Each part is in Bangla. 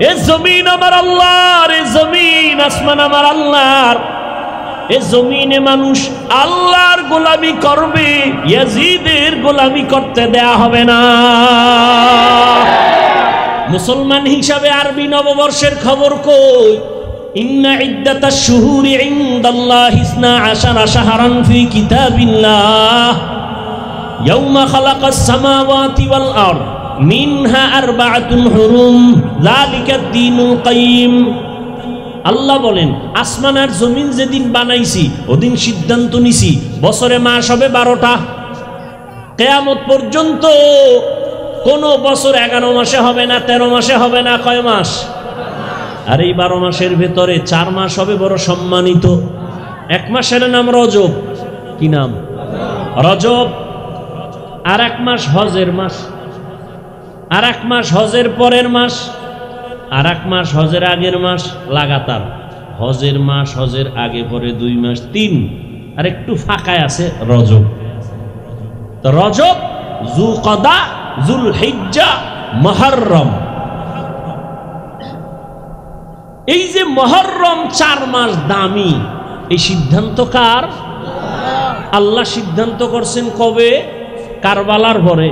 এ জমিন আমার আল্লাহর, এ জমিন আসমান আমার আল্লাহর। এ জমিনে মানুষ আল্লাহর গোলামি করবে, ইয়াজিদের গোলামি করতে দেয়া হবে না। মুসলমান হিসাবে আরবি নববর্ষের খবর কই? ইন্না ইদ্দাতাশ শুহুরি ইনদাল্লাহি 12 শাহরান ফি কিতাবিল্লাহ ইয়াওমা খালাকাস সামাওয়াতি ওয়াল আরদ মিনহা আরবাআতুন হুরুম যালিকাদ দীনুল কাইয়্যিম। আল্লাহ বলেন, আসমান আর জমিন যেদিন বানাইছি ওদিন সিদ্ধান্ত নিছি বছরে মাস হবে 12টা। কিয়ামত পর্যন্ত কোন বছর 11 মাসে হবে না, 13 মাসে হবে না। কয় মাস? আর এই 12 মাসের ভেতরে 4 মাস হবে বড় সম্মানিত। এক মাসের নাম রজব। কি নাম? রজব। আর এক মাস হজের মাস, আর এক মাস হজের পরের মাস, আর এক মাস হজের আগের মাস। লাগাতার হজের মাস, হজের আগে পরে 2 মাস, 3। আর একটু ফাঁকায় আছে রজব। তো রজব, যুলকদা, যুলহিজ্জা, মুহররম। এই যে মুহররম 4 মাস দামি, এই সিদ্ধান্ত কার? আল্লাহ সিদ্ধান্ত করছেন কবে? কারবালার পরে।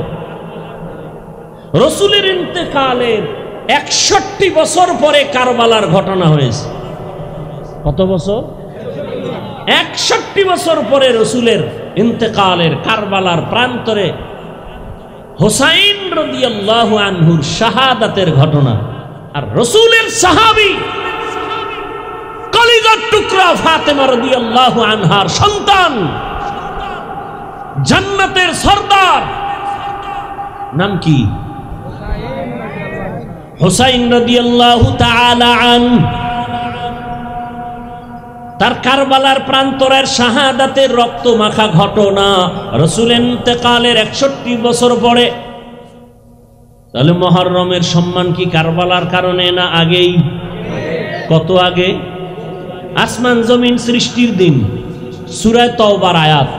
রাসূলের ইন্তেকালের 61 বছর পরে কারবালার ঘটনা হয়েছে। কত বছর? 61 বছর পরে রাসূলের ইন্তেকালের কারবালার প্রান্তরে হুসাইন রাদিয়াল্লাহু আনহুর শাহাদাতের ঘটনা। আর রাসূলের সাহাবী কলিজার টুকরা ফাতেমা রাদিয়াল্লাহু আনহার সন্তান, জান্নাতের সরদার, নাম কি? হুসাইন রাদিয়াল্লাহু তাআলা আনহু। তার কারবালার প্রান্তরের শাহাদাতের রক্ত মাখা ঘটনা রাসূলের ইন্তেকালের 61 বছর পরে। তাহলে মুহররমের সম্মান কি কারবালার কারণে না আগেই? কত আগে? আসমান জমিন সৃষ্টির দিন। সূরা তাওবার আয়াত,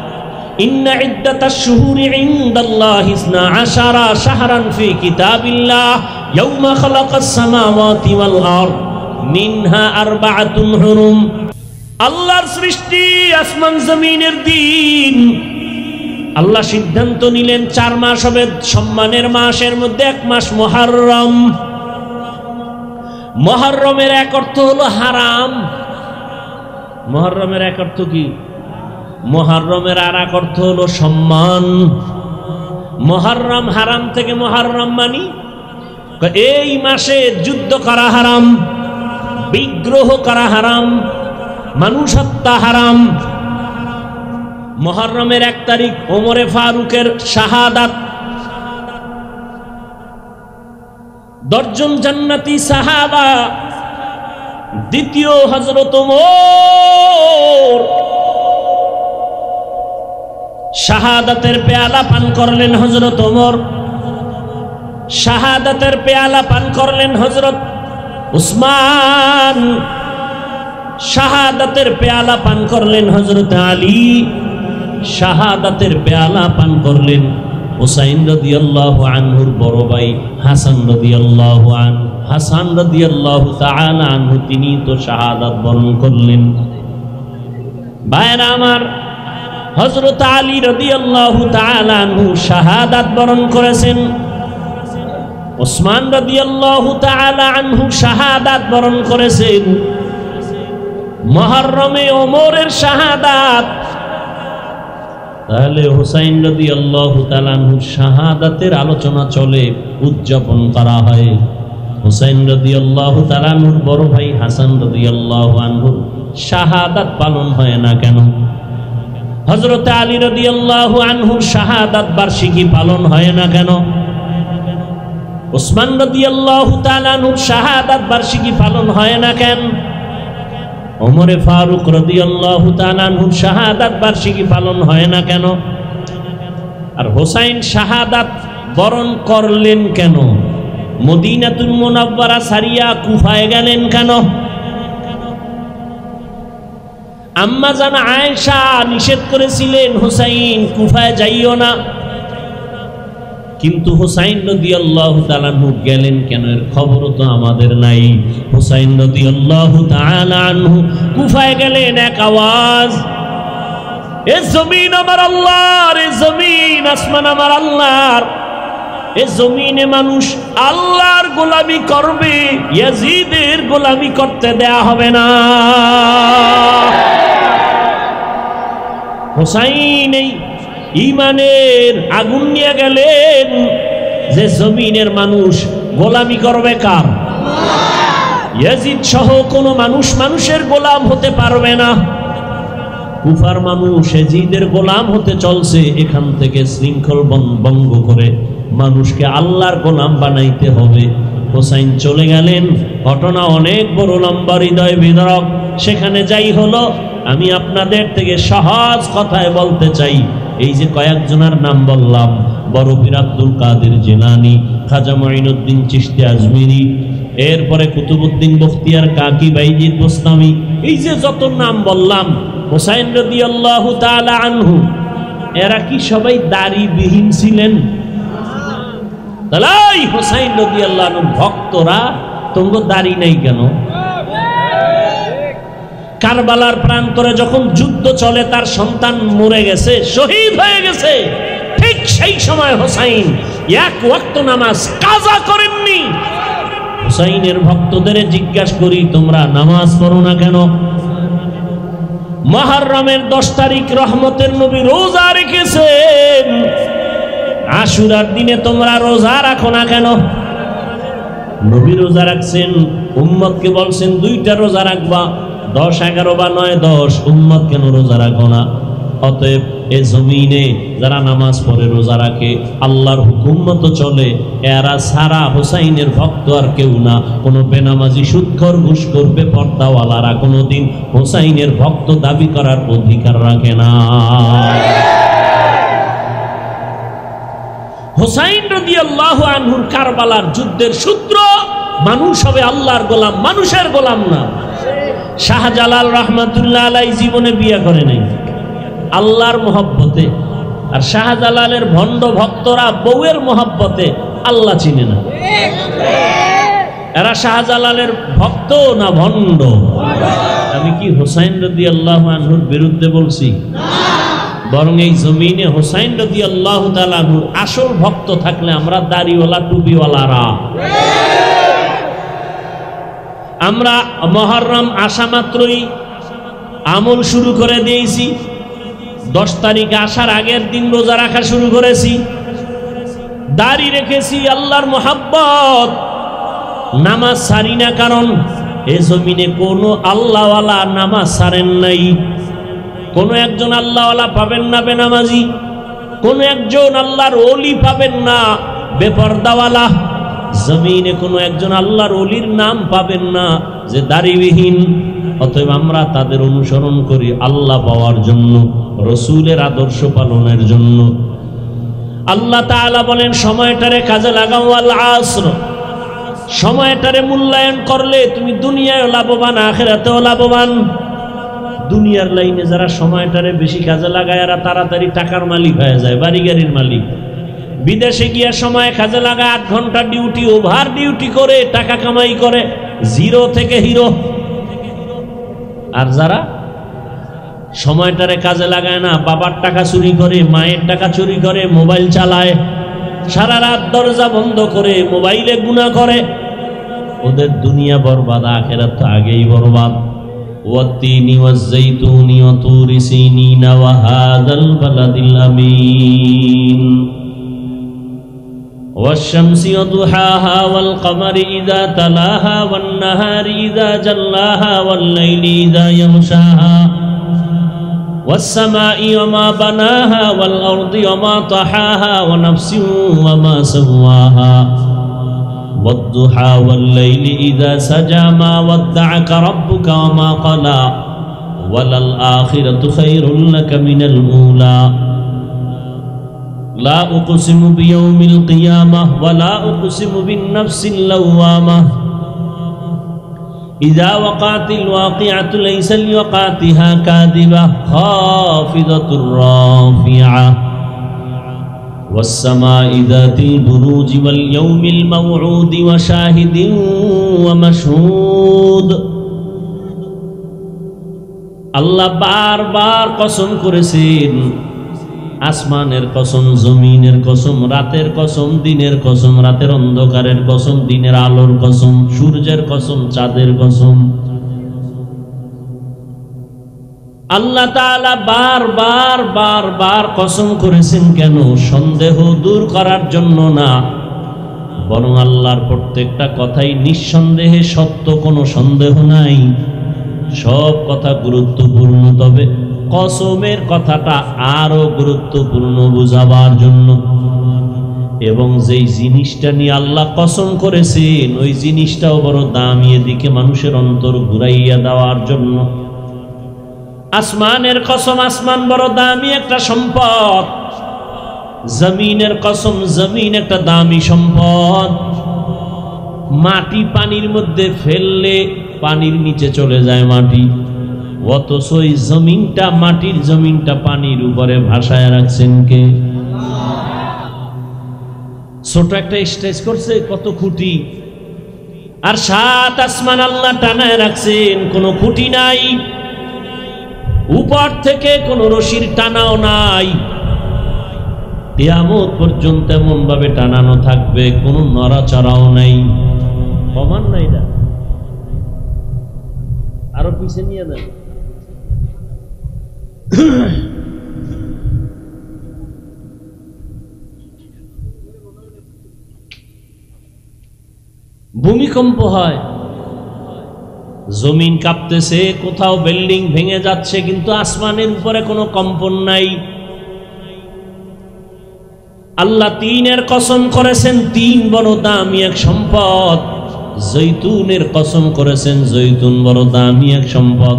ইন্না ইদ্দাতাশ শুহুরি ইনদাল্লাহি 12 শাহরান ফি কিতাবিল্লাহ ইয়াওমা খালাকাস সামাওয়াতি ওয়াল আরদ মিনহা আরবাআতুন হুরুম। আল্লাহর সৃষ্টি আসমান জমিনের দিন। আল্লাহ সিদ্ধান্ত নিলেন 4 মাস হবে সম্মানের মাসের মধ্যে 1 মাস মুহররম। মুহররমের এক অর্থ হলো হারাম। মুহররমের এক অর্থ কি? মুহররমের আর এক অর্থ হলো সম্মান। মুহররম হারাম থেকে মুহররম মানি এই মাসে যুদ্ধ করা হারাম, বিগ্রহ করা হারাম, মানুষ হত্যা হারাম। মুহররমের 1 তারিখ ওমরে ফারুকের শাহাদাত। 10 জন জান্নাতি সাহাবা। দ্বিতীয় হযরত ওমর শাহাদাতের পেয়ালা পান করলেন। হযরত ওমর শাহাদাতের পেয়ালা পান করলেন। হযরত উসমান শাহাদাতের পেয়ালা পান করলেন। হযরত আলী শাহাদাতের পেয়ালা পান করলেন। হুসাইন রাদিয়াল্লাহু আনহুর বড় ভাই হাসান রাদিয়াল্লাহু আনহু, হাসান রাদিয়াল্লাহু তাআলা আনহু তিনি তো শাহাদাত বরণ করলেন। ভাইরা আমার, হযরত আলী রাদিয়াল্লাহু তাআলা আনহু শাহাদাত বরণ করেছেন। উসমান রাদিয়াল্লাহু তাআলা আনহু শাহাদাত বরণ করেছেন। মুহররমে ওমরের শাহাদাত। তাহলে হুসাইন রাদিয়াল্লাহু তাআলা আনহুর শাহাদাতের আলোচনা চলে, উদযাপন করা হয়। হুসাইন রাদিয়াল্লাহু তাআলা আনহুর বড় ভাই হাসান রাদিয়াল্লাহু আনহুর শাহাদাত পালন হয় না কেন? হযরত আলী রাদিয়াল্লাহু আনহুর শাহাদাত বার্ষিকী পালন হয় না কেন? উসমান রাদিয়াল্লাহু তাআলা আনহুর শাহাদাত বার্ষিকী পালন হয় না কেন? ওমরে ফারুক রাদিয়াল্লাহু তাআলা আনহুর শাহাদাত বার্ষিকী পালন হয় না কেন? আর হুসাইন শাহাদাত বরণ করলেন কেন? মদিনাতুল মুনাওয়ারা সারিয়া কুফায় গেলেন কেন? আম্মা জান আয়েশা নিষেধ করেছিলেন, হুসাইন কুফায় যাইও না। কিন্তু হুসাইন রাদিয়াল্লাহু তাআলা আনহু গেলেন কেন এর খবরও তো আমাদের নাই। হুসাইন রাদিয়াল্লাহু তাআলা আনহু কুফায় গেলেন, এক আওয়াজ, এ জমিন আমার আল্লাহর, এ জমিন আসমান আমার আল্লাহর, এ জমিনে মানুষ আল্লাহর গোলামি করবে, ইয়াজিদের গোলামি করতে দেয়া হবে না। হুসাইন এই ঈমানের আগুন নিয়ে গেলেন যে জমিনের মানুষ গোলামি করবে কার? ইয়াজিদ সহ কোনো মানুষ মানুষের গোলাম হতে পারবে না। কুফার মানুষ ইয়াজিদের গোলাম হতে চলছে, এখান থেকে শৃঙ্খল ভঙ্গ করে মানুষকে আল্লাহর গোলাম বানাইতে হবে। হুসাইন চলে গেলেন, ঘটনা অনেক বড় লম্বা, হৃদয় বিদারক। সেখানে যাই হলো, আমি আপনাদের থেকে সহজ কথায় বলতে চাই, এই যে কয়েকজনের নাম বললাম, বড় পীর আব্দুল কাদের জিলানী, খাজা মুঈনুদ্দিন চিশতি আজমিরি, এরপরে কুতুবউদ্দিন বখতিয়ার কাকি, বাইজিদ বোস্তামি, এই যে যত নাম বললাম, হুসাইন রাদিয়াল্লাহু তাআলা আনহু এরা কি সবাই দাড়িবিহীন ছিলেন? তাই হুসাইন রাদিয়াল্লাহু আনহু ভক্তরা তোমরা দাড়ি নাই কেন? কারবালার প্রান্তরে যখন যুদ্ধ চলে, তার সন্তান মরে গেছে, শহীদ হয়ে গেছে, ঠিক সেই সময় হুসাইন এক ওয়াক্ত নামাজ কাজা করেননি। হুসাইনের ভক্তদের জিজ্ঞাসা করি, তোমরা নামাজ পড়ো না কেন? মুহররমের 10 তারিখ রহমতের নবী রোজা রেখেছেন, আশুরার দিনে তোমরা রোজা রাখো না কেন? নবী রোজা রাখছেন, উম্মতকে বলছেন 2টা রোজা রাখবা, 10, 11 বা 9, 10, উম্মত কেন রোজা রাখো না? অতএব এ জমিনে যারা নামাজ পড়ে রোজা রাখে, আল্লাহর হুকুম মতো চলে, এরা সারা হুসাইনের ভক্ত আর কেউ না। কোনো বেনামাজি, সুদখোর, ঘুষখোর, বেপরদাওয়ালারা কোনোদিন হুসাইনের ভক্ত দাবি করার অধিকার রাখে না। হুসাইন রাদিয়াল্লাহু আনহুর কারবালার যুদ্ধের সূত্র, মানুষ হবে আল্লাহর গোলাম, মানুষের গোলাম না। শাহজালাল রহমাতুল্লাহ আলাইহি জীবনে বিয়ে করে নাই, আল্লাহর মহব্বতে। আর শাহজালালের ভণ্ড ভক্তরা বউয়ের মহব্বতে আল্লাহ চিনে না। এরা শাহজালালের ভক্ত না ভণ্ড? আমি কি হুসাইন রাদিয়াল্লাহু আনহুর বিরুদ্ধে বলছি? বরং এই জমিনে হুসাইন রাদিয়াল্লাহু তাআলা আনহুর আসল ভক্ত থাকলে আমরা দাড়িওয়ালা, টুপিওয়ালারা, আমরা মুহররম আসা মাত্রই আমল শুরু করে দিয়েছি। 10 তারিখ আসার আগের দিন রোজা রাখা শুরু করেছি, দাড়ি রেখেছি, আল্লাহর মোহাব্বত। নামাজ ছাড়ি না, কারণ এ জমিনে কোনো আল্লাহওয়ালা নামাজ ছাড়েন নাই। কোনো একজন আল্লাহওয়ালা পাবেন না বেনামাজি, কোনো একজন আল্লাহর ওলি পাবেন না বেপরদাওয়ালা। জমিনে কোনো একজন আল্লাহর ওলির নাম পাবেন না যে দাড়িবিহীন। অতএব আমরা তাদের অনুসরণ করি আল্লাহ পাওয়ার জন্য, রসুলের আদর্শ পালনের জন্য। আল্লাহ তাআলা বলেন, সময়টারে কাজে লাগাও, আল আসর, সময়টারে মূল্যায়ন করলে তুমি দুনিয়ায় লাভবান, আখিরাতেও লাভবান। দুনিয়ার লাইনে যারা সময়টারে বেশি কাজে লাগায়, এরা তাড়াতাড়ি টাকার মালিক হয়ে যায়, বাড়ি গাড়ির মালিক। বিদেশে গিয়ে সময় কাজে লাগায়, 8 ঘন্টা ডিউটি, ওভার ডিউটি করে টাকা কামাই করে, 0 থেকে হিরো। আর যারা সময়টারে কাজে লাগায় না, বাবার টাকা চুরি করে, মায়ের টাকা চুরি করে, মোবাইল চালায়, সারা রাত দরজা বন্ধ করে মোবাইলে গুনাহ করে, ওদের দুনিয়া বরবাদ, আখিরাত তো আগেই বরবাদ। ওয়াত্তিনি ওয়াজ্জাইতুনি ওয়া তুরি সিনিনা ওয়া হাযাল বালাদিল আমিন ওয়াশ-শামসি ওয়াদুহাহা ওয়াল কমারি ইযা তালাহা ওয়ান নাহারি ইযা জাল্লাহা ওয়াল লাইলি ইযা ইয়াগশাহা ওয়াস-সামাই ওয়া মা বানাহা ওয়াল আরদি ওয়া মা তাহাহা ওয়া নাফসিন ওয়া মা সাওয়াহা والضحى والليل إذا سجى ما ودعك ربك وما قلى وللآخرة خير لك من الأولى لا أقسم بيوم القيامة ولا أقسم بالنفس اللوامة إذا وقعت الواقعة ليس لوقعتها كاذبة خافضة رافعة والسماء ذات البروج واليوم الموعود وشاهد ومشهود আল্লাহ বারবার কসম করেছেন, আসমানের কসম, জমিনের কসম, রাতের কসম, দিনের কসম, রাতের অন্ধকারের কসম, দিনের আলোর কসম, সূর্যের কসম, চাঁদের কসম। আল্লাহ তাআলা বারবার বারবার কসম করেছেন কেন? সন্দেহ দূর করার জন্য না, বরং আল্লাহর প্রত্যেকটা কথাই নিঃসন্দেহে সত্য, কোনো সন্দেহ নাই, সব কথা গুরুত্বপূর্ণ। তবে কসমের কথাটা আরো গুরুত্বপূর্ণ বুঝাবার জন্য, এবং যেই জিনিসটা নিয়ে আল্লাহ কসম করেছেন ওই জিনিসটাও বড় দামি, এদিকে মানুষের অন্তর ঘুরাইয়া দেওয়ার জন্য। আসমানের কসম, আসমান বড় দামি একটা সম্পদ। জমিনের কসম, জমিন একটা দামি সম্পদ। মাটি পানির মধ্যে ফেললে পানির নিচে চলে যায় মাটি, অথচ ওই জমিনটা, মাটির জমিনটা পানির উপরে ভাসায় রাখছেন কে? ছোট একটা স্টেজ করছে, কত খুঁটি, আর 7 আসমান আল্লাহ টানায় রাখছেন, কোনো খুঁটি নাই, উপর থেকে কোনো রশির টানাও নাই। কিয়ামত পর্যন্ত এমন ভাবে টানানো থাকবে, কোনো নড়াচড়াও নাই, প্রমাণ নাই। না আরো পিছিয়ে নিয়ে দেন। ভূমিকম্প হয়, জমিন কাঁপতেছে, কোথাও বিল্ডিং ভেঙে যাচ্ছে, কিন্তু আসমানের উপরে কোনো কম্পন নাই। আল্লাহ 3-এর কসম করেছেন, 3 বড় দামি এক সম্পদ। জৈতুনের কসম করেছেন, জৈতুন বড় দামি এক সম্পদ।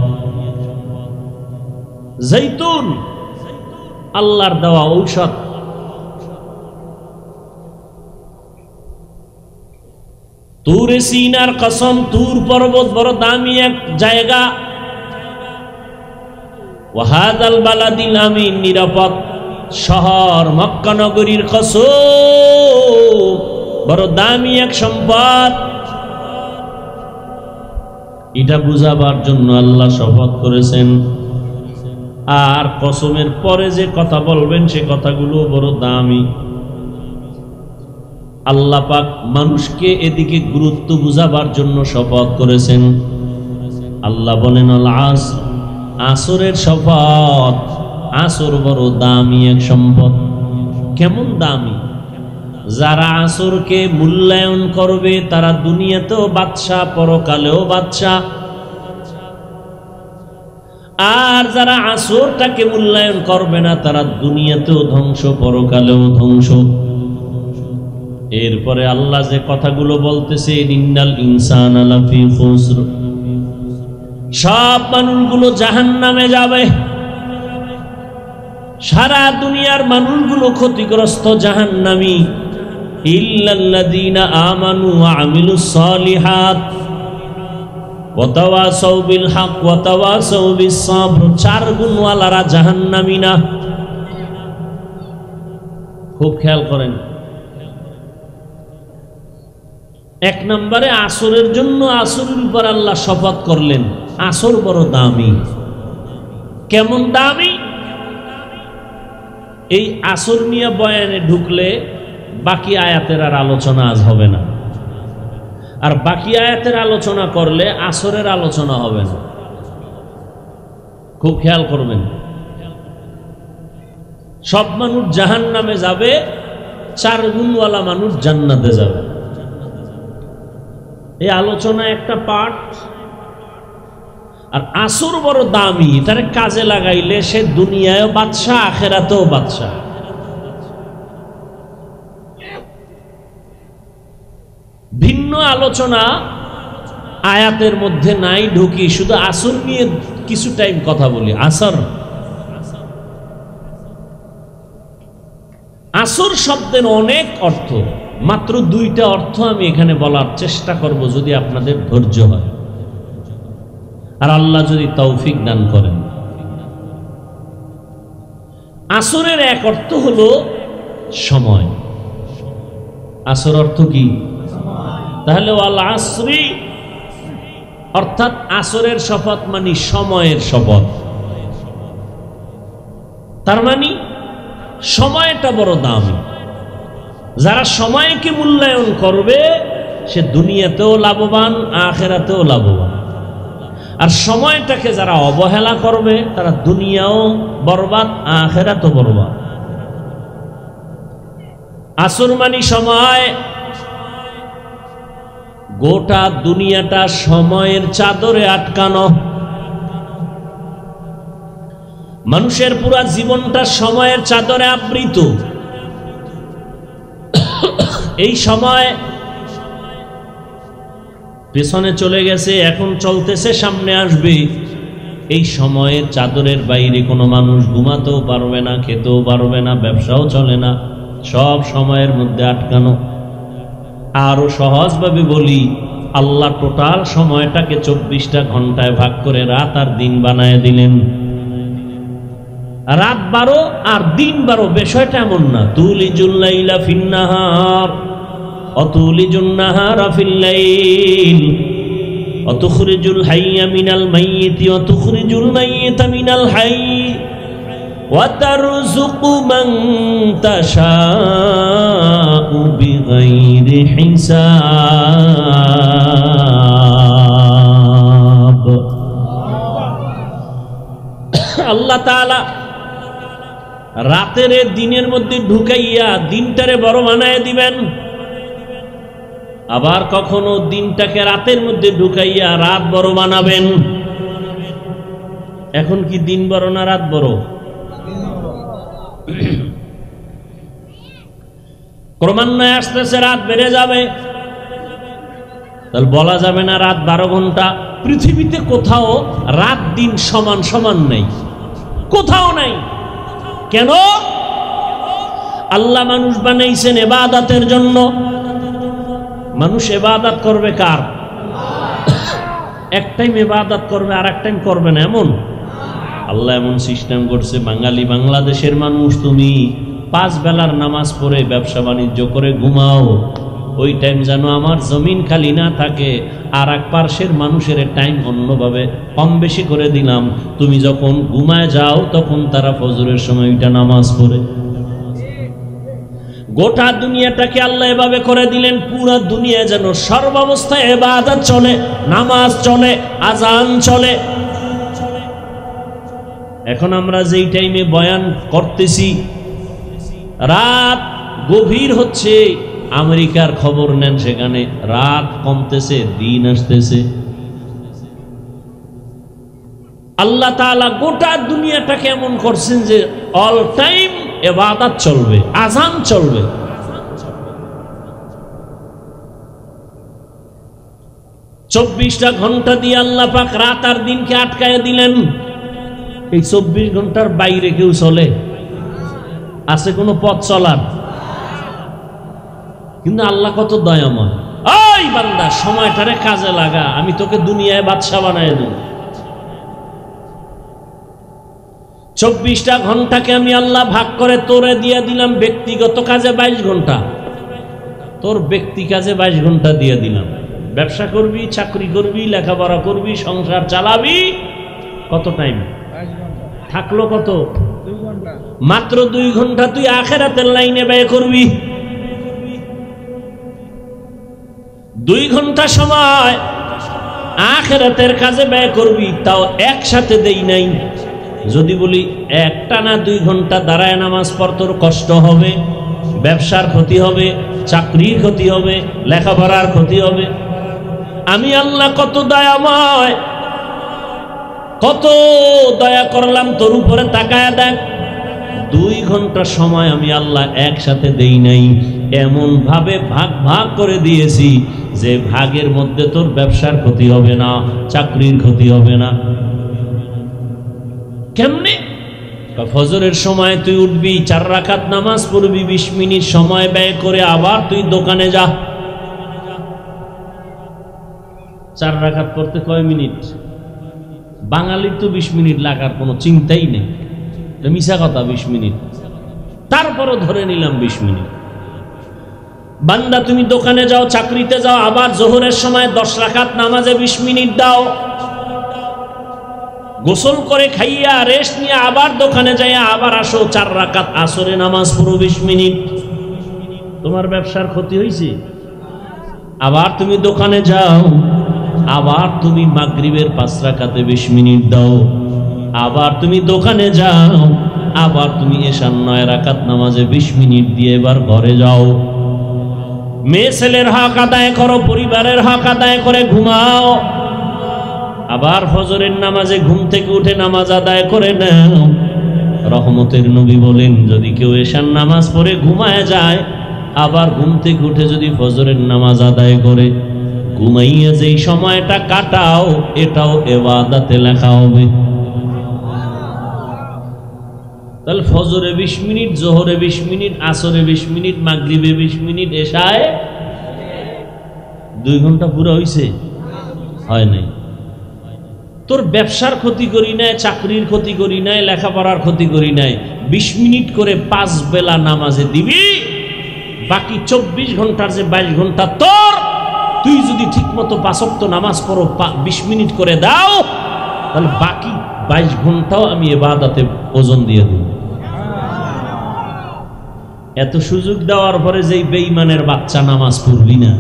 জৈতুন আল্লাহর দেওয়া ঔষধ। তুরে সিনার কসম, তুর পর্বত বড় দামি এক জায়গা। ওয়াহাদাল বালাদিল আমিন, নিরাপদ শহর মক্কা নগরীর কসম, বড় দামি এক সম্পদ। এটা বুঝাবার জন্য আল্লাহ শপথ করেছেন। আর কসমের পরে যে কথা বলবেন সে কথাগুলো বড় দামি। আল্লাহ পাক মানুষকে এদিকে গুরুত্ব বুঝাবার জন্য শপথ করেছেন। আল্লাহ বলেন, আল আসর, আসরের শপথ। আসর বড় দামি এক সম্পদ। কেমন দামি? যারা আসরকে মূল্যায়ন করবে তারা দুনিয়াতেও বাদশা, পরকালেও বাদশা। আর যারা আসরটাকে মূল্যায়ন করবে না তারা দুনিয়াতেও ধ্বংস, পরকালেও ধ্বংস। এরপরে আল্লাহ যে কথাগুলো বলতেছে, ইন্নাল ইনসানা লাফি খুসর, সব মানুষগুলো জাহান্নামে যাবে। সারা দুনিয়ার মানুষগুলো ক্ষতিগ্রস্ত, জাহান্নামী। ইল্লাল্লাযীনা আমানু ওয়া আমিলুস সালিহাত ওয়া তাওয়াসাউ বিল হক ওয়া তাওয়াসাউ বিস সাবর। 4 গুণওয়ালারা জাহান্নামী না। খুব খেয়াল করেন। 1 নম্বরে আসরের জন্য, আসরের উপর আল্লাহ শপথ করলেন। আসর বড় দামি। কেমন দামি? এই আসর নিয়ে বয়ানে ঢুকলে বাকি আয়াতের আর আলোচনা আজ হবে না, আর বাকি আয়াতের আলোচনা করলে আসরের আলোচনা হবে না। খুব খেয়াল করবেন। সব মানুষ জাহান্নামে যাবে, 4 গুণওয়ালা মানুষ জান্নাতে যাবে। এই আলোচনা একটা পার্ট। আর আসর বড় দামি, তার কাজে লাগাইলে সে দুনিয়ায়ও বাদশা, আখেরাতেও বাদশা। ভিন্ন আলোচনা আয়াতের মধ্যে নাই, ঢুকি শুধু আসর নিয়ে কিছু টাইম কথা বলি। আসর, আসর শব্দের অনেক অর্থ, মাত্র 2টা অর্থ আমি এখানে বলার চেষ্টা করব, যদি আপনাদের ধৈর্য হয় আর আল্লাহ যদি তৌফিক দান করেন। আসরের এক অর্থ হলো সময়। আসর অর্থ কি? তাহলে ওয়াল আসরি অর্থাৎ আসরের শপথ মানে সময়ের শপথ। তার মানে সময়টা বড় দামি। যারা সময়কে মূল্যায়ন করবে সে দুনিয়াতেও লাভবান, আখিরাতেও লাভবান। আর সময়টাকে যারা অবহেলা করবে তারা দুনিয়াও বরবাদ, আখিরাতও বরবাদ। আসর মানে সময়। গোটা দুনিয়াটা সময়ের চাদরে আটকানো। মানুষের পুরা জীবনটা সময়ের চাদরে আবৃত। এই সময় পেছনে চলে গেছে, এখন চলতেছে, সামনে আসবে। এই সময়ের চাদরের বাইরে কোনো মানুষ ঘুমাতেও পারবে না, খেতেও পারবে না, ব্যবসাও চলে না, সব সময়ের মধ্যে আটকানো। আরো সহজভাবে বলি, আল্লাহ টোটাল সময়টাকে 24টা ঘন্টায় ভাগ করে রাত আর দিন বানায় দিলেন। রাত 12 আর দিন 12, বিষয়টা এমন না। তুলিজুল লাইলা ফিন নাহার অতুলিজুন নাহারা ফিল লাইল অতুখরিজুল হাইয়া মিনাল মাইয়িতি অতুখরিজুল মাইয়িতা মিনাল হাইয়্যি ওয়া তারযুকু মান তাশাউ বিগাইরি হিসাব। আল্লাহ তাআলা রাতের দিনের মধ্যে ঢুকাইয়া দিনটারে বড় বানায় দিবেন, আবার কখনো দিনটাকে রাতের মধ্যে ঢুকাইয়া রাত বড় বানাবেন। এখন কি দিন বড় না রাত বড়? ক্রমান্বয়ে আসতেছে রাত বেড়ে যাবে, তাহলে বলা যাবে না রাত 12 ঘন্টা। পৃথিবীতে কোথাও রাত দিন সমান সমান নেই, কোথাও নাই। কেন? আল্লাহ মানুষ বানাইছেন ইবাদতের জন্য। মানুষ ইবাদত করবে কার? এক টাইম ইবাদত করবে আর এক টাইম করবে না, এমন আল্লাহ এমন সিস্টেম করছে। বাঙালি বাংলাদেশের মানুষ, তুমি 5 বেলার নামাজ পড়ে ব্যবসা বাণিজ্য করে ঘুমাও, ওই টাইম যেন আমার জমিন খালি না থাকে। আর এক পার্শ্বের মানুষের টাইম অন্যভাবে কম বেশি করে দিলাম, তুমি যখন ঘুমায় যাও তখন তারা ফজরের সময় ওইটা নামাজ পড়ে। গোটা দুনিয়াটাকে আল্লাহ এভাবে করে দিলেন, পুরো দুনিয়া যেন সর্বাবস্থায় ইবাদত চলে, নামাজ চলে, আজান চলে। এখন আমরা যেই টাইমে বয়ান করতেছি, রাত গভীর হচ্ছে, আমেরিকার খবর নেন, সেখানে রাত কমতেছে, দিন আসতেছে। আল্লাহ তাআলা গোটা দুনিয়াটাকে এমন করছেন যে অল টাইম ইবাদত চলবে, আযান চলবে। চব্বিশটা ঘন্টা দিয়ে আল্লাহ পাক রাত আর দিনকে আটকায় দিলেন। এই 24 ঘন্টার বাইরে কেউ চলে? আছে কোনো পথ চলার? কিন্তু আল্লাহ কত দয়াময়। ওই বান্দা, সময়টারে কাজে লাগা, আমি তোকে দুনিয়ায় বাদশা বানায় দেব। 24টা ঘন্টাকে আমি আল্লাহ ভাগ করে তোরে দিয়ে দিলাম ব্যক্তিগত কাজে 22 ঘন্টা। তোর ব্যক্তি কাজে 22 ঘন্টা দিয়ে দিলাম। ব্যবসা করবি, চাকরি করবি, লেখাপড়া করবি, সংসার চালাবি, কত টাইম থাকলো? কত? 2 ঘন্টা। মাত্র 2 ঘন্টা তুই আখিরাতের লাইনে ব্যয় করবি। 2 ঘন্টা সময় আখিরাতের কাজে ব্যয় করবি, তাও একসাথে দেই নাই। যদি বলি একটানা 2 ঘন্টা দাঁড়ায় নামাজ পড়, তোর কষ্ট হবে, ব্যবসার ক্ষতি হবে, চাকরির ক্ষতি হবে, লেখাপড়ার ক্ষতি হবে। আমি আল্লাহ কত দয়াময়, কত দয়া করলাম তোর উপরে, তাকায় দেখ। 2 ঘন্টা সময় আমি আল্লাহ একসাথে দেই নাই, এমন ভাবে ভাগ ভাগ করে দিয়েছি যে ভাগের মধ্যে তোর ব্যবসার ক্ষতি হবে না, চাকরির ক্ষতি হবে না। কেমনে? ফজরের সময় তুই উঠবি, 4 রাকাত নামাজ পড়বি, 20 মিনিট সময় ব্যয় করে আবার তুই দোকানে যা। 4 রাকাত পড়তে কয় মিনিট? বাঙালির তো 20 মিনিট লাগার কোনো চিন্তাই নেই, মিশা কথা। 20 মিনিট তারপরও ধরে নিলাম 20 মিনিট। বান্দা তুমি দোকানে যাও, চাকরিতে যাও, আবার জোহরের সময় 10 রাকাত নামাজে 20 মিনিট দাও। গোসল করে খাইয়া রেস্ট নিয়ে আবার দোকানে যাইয়া আবার আসো, 4 রাকাত আসরে নামাজ পড়ো 20 মিনিট। তোমার ব্যবসার ক্ষতি হয়েছে? আবার তুমি দোকানে যাও, আবার তুমি মাগরিবের 5 রাকাতে 20 মিনিট দাও। আবার তুমি দোকানে যাও, আবার তুমি এশার 9 রাকাত নামাজে 20 মিনিট দিয়ে এবার ঘরে যাও। মেয়ে ছেলের হক আদায় করো, পরিবারের হক আদায় করে ঘুমাও। আবার ফজরের নামাজে ঘুম থেকে উঠে নামাজ আদায় করে নাও। রহমতের নবী বলেন, যদি কেউ এশার নামাজ পড়ে ঘুমায় যায়, আবার ঘুম থেকে উঠে যদি ফজরের নামাজ আদায় করে, ঘুমাইয়া যেই সময়টা কাটাও এটাও ইবাদতে লেখা হবে। তাহলে ফজরে 20 মিনিট, জোহরে 20 মিনিট, আসরে 20 মিনিট, মাগরিবে 20 মিনিট, এশায় 2 ঘন্টা পুরো হইছে? হয় নাই। তোর ব্যবসার ক্ষতি করি নাই, চাকরির ক্ষতি করি নাই, লেখাপড়ার ক্ষতি করি নাই। 20 মিনিট করে 5 বেলা নামাজে দিবি, বাকি 24 ঘন্টার যে 22 ঘন্টা তোর, তুই যদি ঠিক মতো 5 ওয়াক্ত নামাজ পড়ো, 20 মিনিট করে দাও, তাহলে বাকি 22 ঘন্টাও আমি ইবাদতে ওজন দিয়ে দেব। এত সুযোগ দেওয়ার পরে যেই বেঈমানের বাচ্চা নামাজ পড়বি না,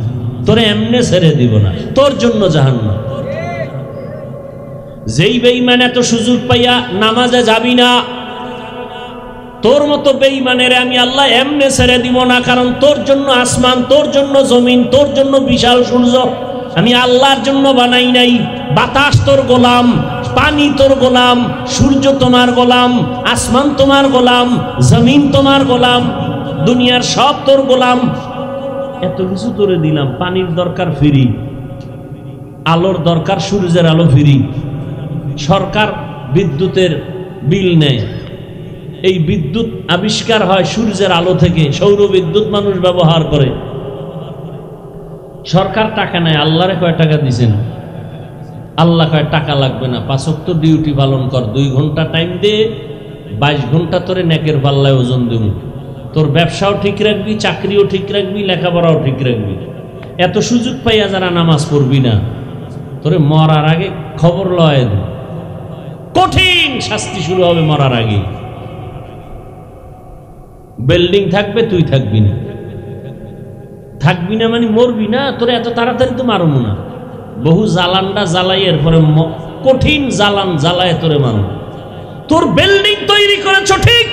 তোরে এমনে ছেড়ে দিব না, তোর জন্য জাহান্নাম। যেই বেঈমান এত সুযোগ পাইয়া নামাজে যাবি না, তোর মতো বেঈমানের আমি আল্লাহ এমনে ছেড়ে দিব না। কারণ তোর জন্য আসমান, তোর জন্য জমিন, তোর জন্য বিশাল সূর্য আমি আল্লাহর জন্য বানাই নাই। বাতাস তোর গোলাম, পানি তোর গোলাম, সূর্য তোমার গোলাম, আসমান তোমার গোলাম, জমিন তোমার গোলাম, দুনিয়ার সব তোর গোলাম। এত কিছু তোরে দিলাম, পানির দরকার ফ্রি, আলোর দরকার সূর্যের আলো ফ্রি, সরকার বিদ্যুতের বিল নেয়, এই বিদ্যুৎ আবিষ্কার হয় সূর্যের আলো থেকে, সৌর বিদ্যুৎ মানুষ ব্যবহার করে, সরকার টাকা নেয়। আল্লাহরে কয় টাকা দিছে না? আল্লাহ কয় টাকা লাগবে না, 5 ওয়াক্ত ডিউটি পালন কর, 2 ঘন্টা টাইম দে, 22 ঘন্টা তোরে নেকের পাল্লায় ওজন দেব। তোর ব্যবসাও ঠিক রাখবি, চাকরিও ঠিক রাখবি, লেখাপড়াও ঠিক রাখবি। এত সুযোগ পাইয়া যারা নামাজ পড়বি না, তোরে মরার আগে খবর লয়, কঠিন শাস্তি শুরু হবে মরার আগে। বিল্ডিং থাকবে, তুই থাকবি না। থাকবি না মানে মরবি না, তোরে এত তাড়াতাড়ি তো মারবো না। বহু জ্বালানটা জ্বালাই, এরপরে কঠিন জ্বালান জ্বালায় তোরে মারব। তোর বিল্ডিং তৈরি করেছ ঠিক,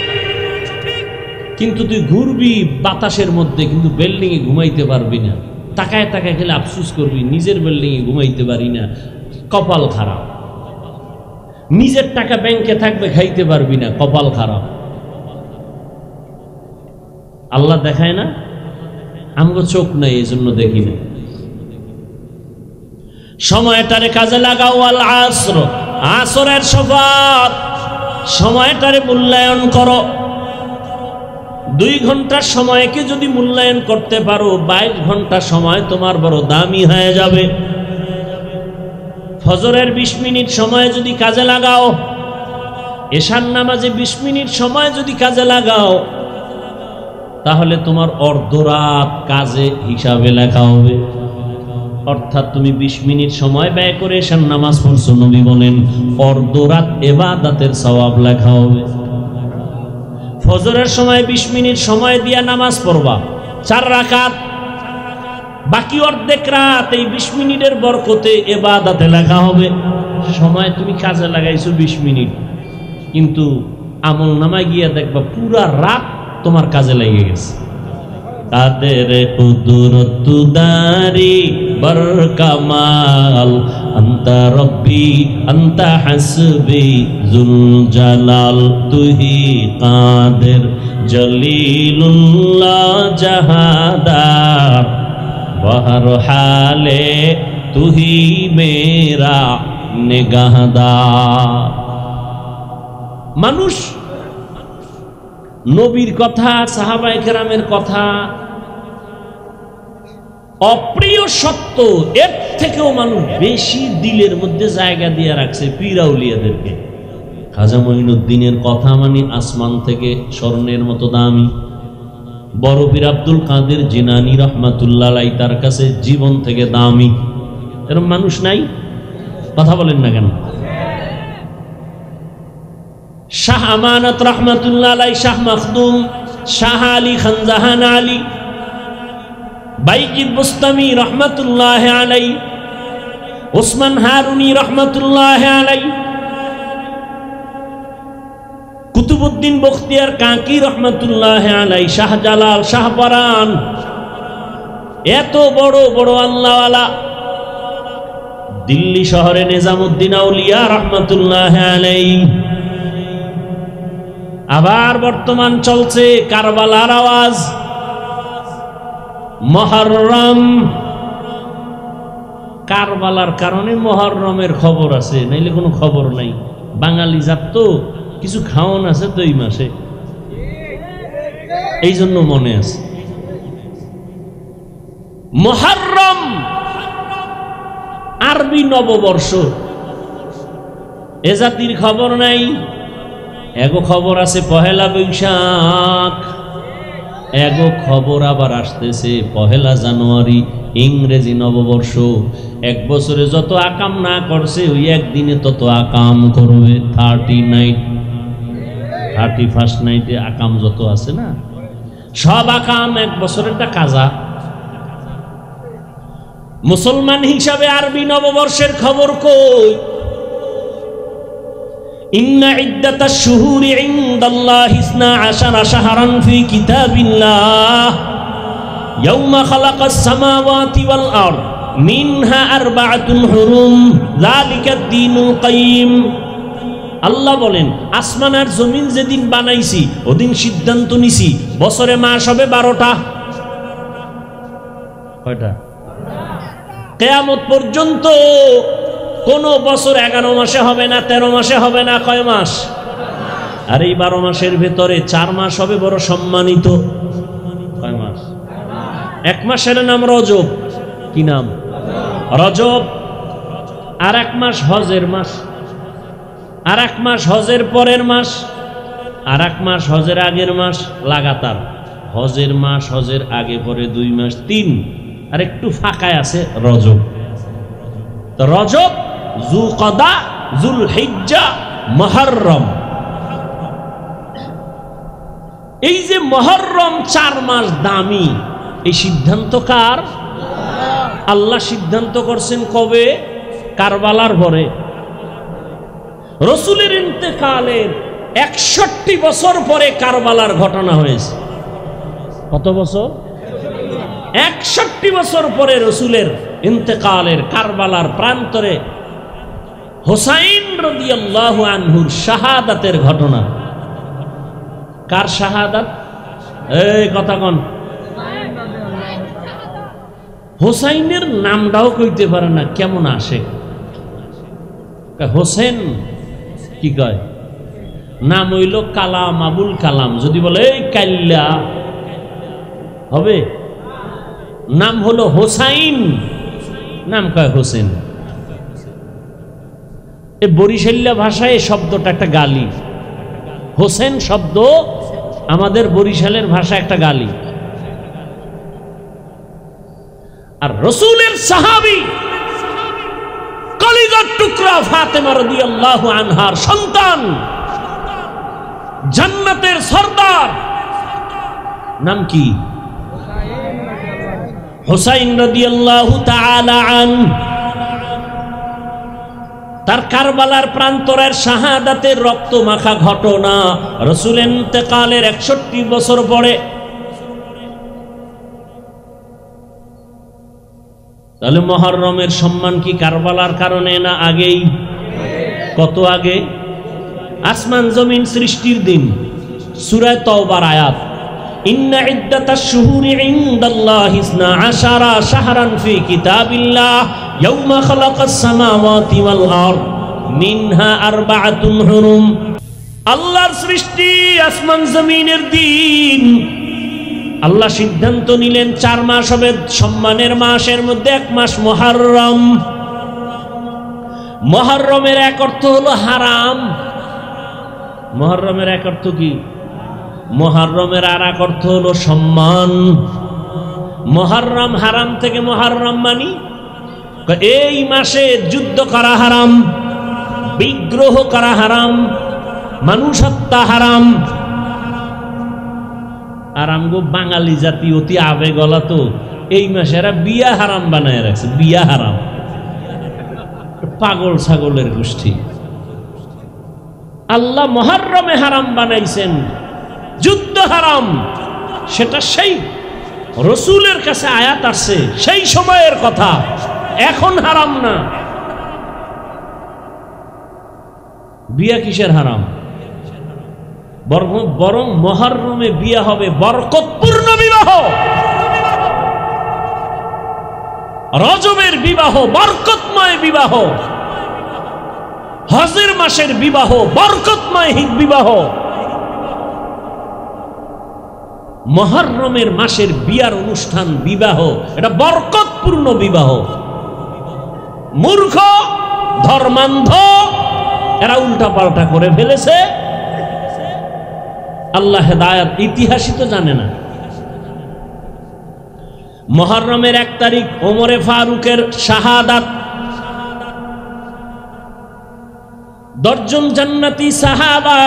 কিন্তু তুই ঘুরবি বাতাসের মধ্যে, কিন্তু বিল্ডিং এ ঘুমাইতে পারবি না। তাকায় তাকায় খেলে আফসুস করবি, নিজের বিল্ডিং এ ঘুমাইতে পারি না, কপাল খারাপ। নিজের টাকা ব্যাংকে থাকবে, খাইতে পারবি না, কপাল খারাপ। আল্লাহ দেখায় না? আমগো চোখ নাই, এই জন্য দেখি না। সময়টারে কাজে লাগাও। আল আসর, আসরের শপথ, সময়টারে মূল্যায়ন করো। 2 ঘন্টার সময়কে যদি মূল্যায়ন করতে পারো, 22 ঘন্টা সময় তোমার বড় দামি হয়ে যাবে। ফজরের 20 মিনিট সময় যদি কাজে লাগাও, এশার নামাজে 20 মিনিট সময় যদি কাজে লাগাও, তাহলে তোমার অর্ধরাত কাজে হিসাবে লেখা হবে। অর্থাৎ তুমি 20 মিনিট সময় ব্যয় করে এশার নামাজ পড়ছো, নবী বলেন অর্ধরাত ইবাদতের সওয়াব লেখা হবে। ফজরের সময় 20 মিনিট সময় দিয়া নামাজ পড়বা, 4 রাকাত, বাকি অর্ধেক রাত এই 20 মিনিটের বরকতে ইবাদতে লেখা হবে। সময় তুমি কাজে লাগাইছো 20 মিনিট, কিন্তু আমল নামায় গিয়া দেখবা পুরা রাত তোমার কাজে লেগে গেছে। কাদের কুদরত দারি বর কামাল, আনতা রব্বি আনতা হাসবি জুল জালাল, তুহি কাদের জলিলুল্লাহ জাহাদার, বহর হালে তুহি মেরা নিগাহদার। মানুষ নবীর কথা, সাহাবায়ে কেরামের কথা, অপ্রিয় সত্য, এর থেকেও মানুষ বেশি দিলের মধ্যে জায়গা দিয়ে রাখছে পীর আউলিয়াদেরকে। খাজা মঈনুদ্দিনের কথা মানে আসমান থেকে স্বর্ণের মতো দামি। বড় পীর আব্দুল কাদের জিলানী রাহমাতুল্লাহ আলাইহি তার কাছে জীবন থেকে দামি। এরকম মানুষ নাই? কথা বলেন না কেন? শাহ আমানত রাহমাতুল্লাহ আলাইহি, শাহ মখদুম, শাহ আলী খানজাহান আলী, বাইজিদ বুস্তামি রহমতুল্লাহ আলাই, ওসমান হারুনি রহমতুল্লাহ আলাই, কুতুবউদ্দিন বখতিয়ার কাকি রহমতুল্লাহ আলাই, শাহজালাল, শাহপরান, এত বড় বড় আল্লাহওয়ালা। দিল্লি শহরে নিজামুদ্দিন আউলিয়া রহমতুল্লাহ আলাই। আবার বর্তমান চলছে কারবালার আওয়াজ, মুহররম। কারবালার কারণে মুহররমের খবর আছে, নাইলে কোনো খবর নাই। বাঙালি জাত তো কিছু খাওয়ান আছে তো এই মাসে, এই জন্য মনে আছে। মুহররম আরবি নববর্ষ, এ জাতির খবর নাই। এগো খবর আছে পহেলা বৈশাখ, এগো খবর আবার আসতেছে পহেলা জানুয়ারি, ইংরেজি নববর্ষ। এক বছরে যত আকাম না করছে ওই একদিনে তত আকাম করবে। 31st নাইটে আকাম যত আছে না, সব আকাম এক বছরেরটা কাজা। মুসলমান হিসাবে আরবি নববর্ষের খবর কই? ইন্না ইদ্দাতাশ শুহুরি ইনদাল্লাহি 12 শাহরান ফি কিতাবিল্লাহ ইয়াওমা খালাকাস সামাওয়াতি ওয়াল আরদ মিনহা আরবাআতুন হুরুম যালিকাদ দীনুল কাইয়্যিম। আল্লাহ বলেন, আসমান আর জমিন যেদিন বানাইছি ওদিন সিদ্ধান্ত নিছি বছরে মাস হবে 12টা। কয়টা? কিয়ামত পর্যন্ত কোন বছর 11 মাসে হবে না, 13 মাসে হবে না। কয় মাস? আর এই 12 মাসের ভেতরে 4 মাস হবে বড় সম্মানিত। কয় মাস? এক মাসের নাম রজব। কি নাম? রজব। আর এক মাস হজের মাস, আর এক মাস হজের পরের মাস, আর এক মাস হজের আগের মাস। লাগাতার হজের মাস, হজের আগে পরে 2 মাস, 3। আর একটু ফাঁকায় আছে রজব। তো রজব, যুলকদা, যুলহিজ্জা, মুহররম। এই যে মুহররম 4 মাস দামি, এই সিদ্ধান্ত কার? আল্লাহ সিদ্ধান্ত করছেন কবে? কারবালার পরে। রসুলের ইন্তেকালের 61 বছর পরে কারবালার ঘটনা হয়েছে। কত বছর? 61 বছর পরে রসুলের ইন্তেকালের কারবালার প্রান্তরে হুসাইন রাদিয়াল্লাহু আনহুর শাহাদাতের ঘটনা। কার শাহাদাত? এই কথা কন। হুসাইনের নামটাও কইতে পারে না, কেমন আসে? হোসেন কি কয়? নাম হইল কালাম, আবুল কালাম। যদি বলে এই কাল্লা হবে? নাম হলো হোসাইন, নাম কয় হোসেন। এই বরিশাল্লা ভাষায় শব্দটা একটা গালি। হোসেন শব্দ আমাদের বরিশালের ভাষা একটা গালি। আর রসুলের সাহাবী কলিজার টুকরা ফাতেমা রাদিয়াল্লাহু আনহার সন্তান, জান্নাতের সরদার, নাম কি? হুসাইন রাদিয়াল্লাহু তাআলা আনহু। তার কারবালার প্রান্তরের শাহাদাতের রক্ত মাখা ঘটনা রাসূলের ইন্তেকালের 61 বছর পরে। তাহলে মুহররমের সম্মান কি কারবালার কারণে না আগেই? কত আগে? আসমান জমিন সৃষ্টির দিন। সূরা তাওবার আয়াত, ইন্না ইদ্দাতাশ শুহুরি ইনদাল্লাহি 12 শাহরান ফি কিতাবিল্লাহ ইয়াওমা খালাকাস সামাওয়াতি ওয়াল আরদ মিনহা আরবাআতুন হুরুম। আল্লাহর সৃষ্টি আসমান জমিনের দিন আল্লাহ সিদ্ধান্ত নিলেন 4 মাস হবে সম্মানের মাসের মধ্যে 1 মাস মুহররম। মুহররমের এক অর্থ হলো হারাম, মুহররমের এক অর্থ কি? মুহররমের আর এক অর্থ হলো সম্মান। মুহররম হারাম থেকে মুহররম মানি এই মাসে যুদ্ধ করা হারাম, বিগ্রহ করা হারাম, মানুষ হত্যা হারাম। আর আমগো বাঙালি জাতি অতি আবেগলা, তো এই মাসে এরা বিয়া হারাম বানায় রাখছে। বিয়া হারাম, পাগল ছাগলের গোষ্ঠী। আল্লাহ মুহররমে হারাম বানাইছেন, যুদ্ধ হারাম। সেটা সেই রসুলের কাছে আয়াত আসছে, সেই সময়ের কথা, এখন হারাম না। বিয়া কিসের হারাম? বরং মুহররমে বিয়া হবে বরকতপূর্ণ বিবাহ। রজবের বিবাহ বরকতময় বিবাহ, হজের মাসের বিবাহ বরকতময় বিবাহ। মুহররমের মাসের বিয়ার অনুষ্ঠান, বিবাহ, এটা বরকতপূর্ণ বিবাহ। মূর্খ ধর্মান্ধ এরা উল্টা পাল্টা করে ফেলেছে। আল্লাহ হেদায়েত, ইতিহাসই তো জানে না। মুহররমের 1 তারিখ ওমরে ফারুকের শাহাদাত। 10 জন জান্নাতি সাহাবা,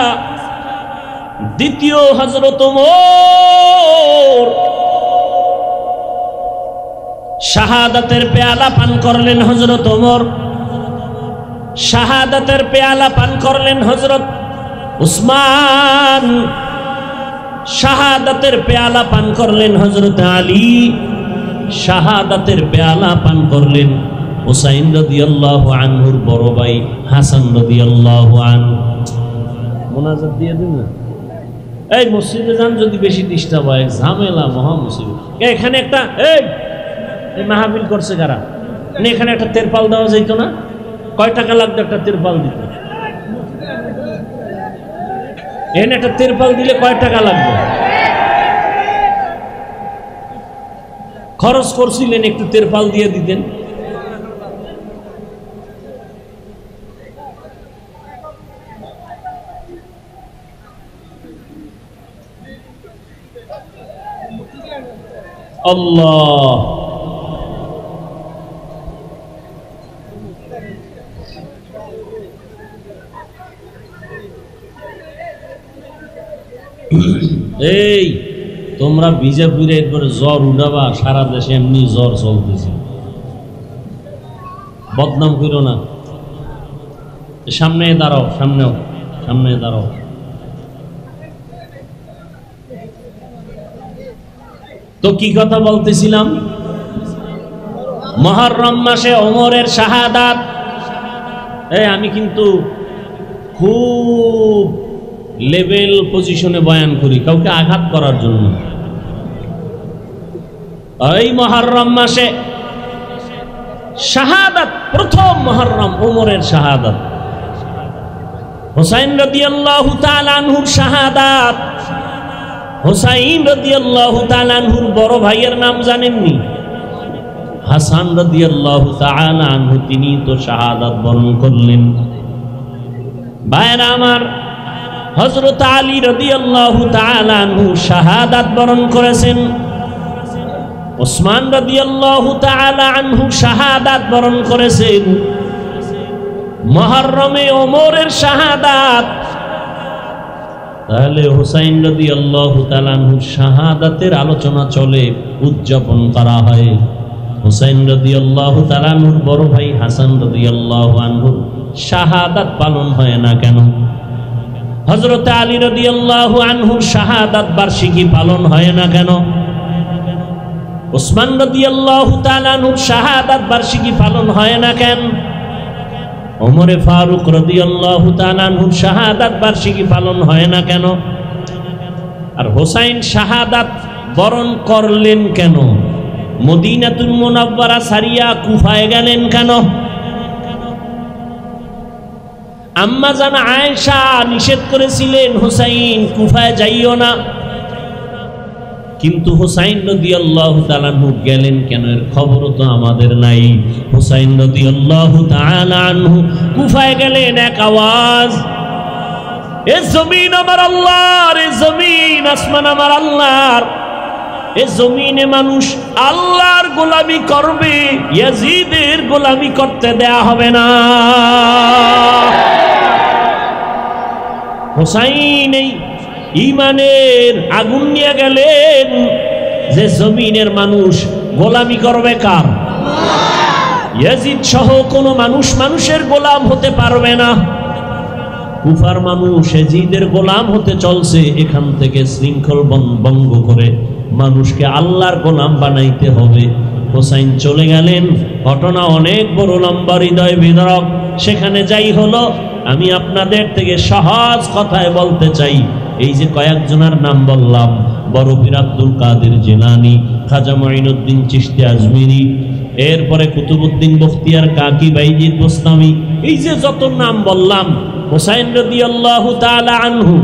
দ্বিতীয় হযরত ওমর শাহাদাতের পেয়ালা পান করলেন। হযরত ওমর শাহাদাতের পেয়ালা পান করলেন। হযরত উসমান শাহাদাতের পেয়ালা পান করলেন। হযরত আলী শাহাদাতের পেয়ালা পান করলেন। হুসাইন রাদিয়াল্লাহু আনহুর বড় ভাই হাসান রাদিয়াল্লাহু আনহু। মুনাজাত দিয়ে দিন না, এই মসজিদে যান যদি বেশি ডিস্টার্ব হয়, ঝামেলা, মহা মুসিবত। এখানে একটা এই মাহফিল করছে কারা? এখানে একটা তেরপাল দেওয়া যাইতো না? কয় টাকা লাগতো একটা তেরপাল দিতে? এখানে একটা তেরপাল দিলে কয় টাকা লাগবে? খরচ করছিলেন, একটু তেরপাল দিয়ে দিতেন। আল্লাহ, এই তোমরা বিজেপির এরপরে জ্বর উঠাবা, সারা দেশে এমনি জ্বর চলতেছে। বদনাম করো না। সামনে দাঁড়াও, সামনে দাঁড়াও। তো কি কথা বলতেছিলাম? মুহররম মাসে ওমরের শাহাদাত। আমি কিন্তু খুব লেভেল পজিশনে বয়ান করি, কাউকে আঘাত করার জন্য। এই মুহররম মাসে শাহাদাত, প্রথম মুহররম ওমরের শাহাদাত। হুসাইন রাদিয়াল্লাহু তাআলা আনহুর শাহাদাত। হুসাইন রাদিয়াল্লাহু তাআলা আনহুর বড় ভাইয়ের নাম জানেননি? হাসান রাদিয়াল্লাহু তাআলা আনহু, তিনি তো শাহাদাত বরণ করলেন। ভাইরা আমার, হযরত আলী রাদিয়াল্লাহু তাআলা আনহু শাহাদাত বরণ করেছেন। ওসমান রাদিয়াল্লাহু তাআলা আনহু শাহাদাত বরণ করেছেন। মুহররমে ওমরের শাহাদাত। তাহলে হুসাইন রাদিয়াল্লাহু তাআলা আনহুর শাহাদাতের আলোচনা চলে, উদযাপন করা হয়। হুসাইন রাদিয়াল্লাহু তাআলা আনহুর বড় ভাই হাসান রাদিয়াল্লাহু আনহুর শাহাদাত পালন হয় না কেন? হযরত আলী রাদিয়াল্লাহু আনহুর শাহাদাত বার্ষিকী পালন হয় না কেন? উসমান রাদিয়াল্লাহু তাআলা আনহুর শাহাদাত বার্ষিকী পালন হয় না কেন? ওমরে ফারুক রাদিয়াল্লাহু তাআলা আনহুর শাহাদাত বার্ষিকী পালন হয় না কেন? আর হুসাইন শাহাদাত বরণ করলেন কেন? মদিনাতুল মুনাওয়ারা সারিয়া কুফায় গেলেন কেন? আম্মা জান আয়েশা নিষেধ করেছিলেন, হুসাইন কুফায় যাইও না। কিন্তু হুসাইন রাদিয়াল্লাহু তাআলা আনহু গেলেন কেন, এর খবরও তো আমাদের নাই। হুসাইন রাদিয়াল্লাহু তাআলা আনহু কুফায় গেলেন, এক আওয়াজ এ জমিন আমার আল্লাহর, এ জমিন আসমান আমার আল্লাহর। এ জমিনে মানুষ আল্লাহর গোলামি করবে, ইয়াজিদের গোলামি করতে দেয়া হবে না। হোসাইন এই ঈমানের আগুন নিয়ে গেলেন যে জমিনের মানুষ গোলামি করবে কার? ইয়াজিদ সহ কোনো মানুষ মানুষের গোলাম হতে পারবে না। কুফার মানুষ ইয়াজিদের গোলাম হতে চলছে, এখান থেকে শৃঙ্খল ভঙ্গ করে মানুষকে আল্লাহর গোলাম বানাইতে হবে। হোসাইন চলে গেলেন, ঘটনা অনেক বড় লম্বা, হৃদয় বিদারক। সেখানে যাই হলো, আমি আপনাদের থেকে সহজ কথায় বলতে চাই, এই যে কয়েকজনের নাম বললাম, বড় পীর আব্দুল কাদের জিলানী, খাজা মঈনুদ্দিন চিশতি আজমিরি, এরপরে কুতুবউদ্দিন বখতিয়ার কাকি, বাইজিদ বোস্তামি, এই যে যত নাম বললাম, হোসাইন রাদিয়াল্লাহু তাআলা আনহু,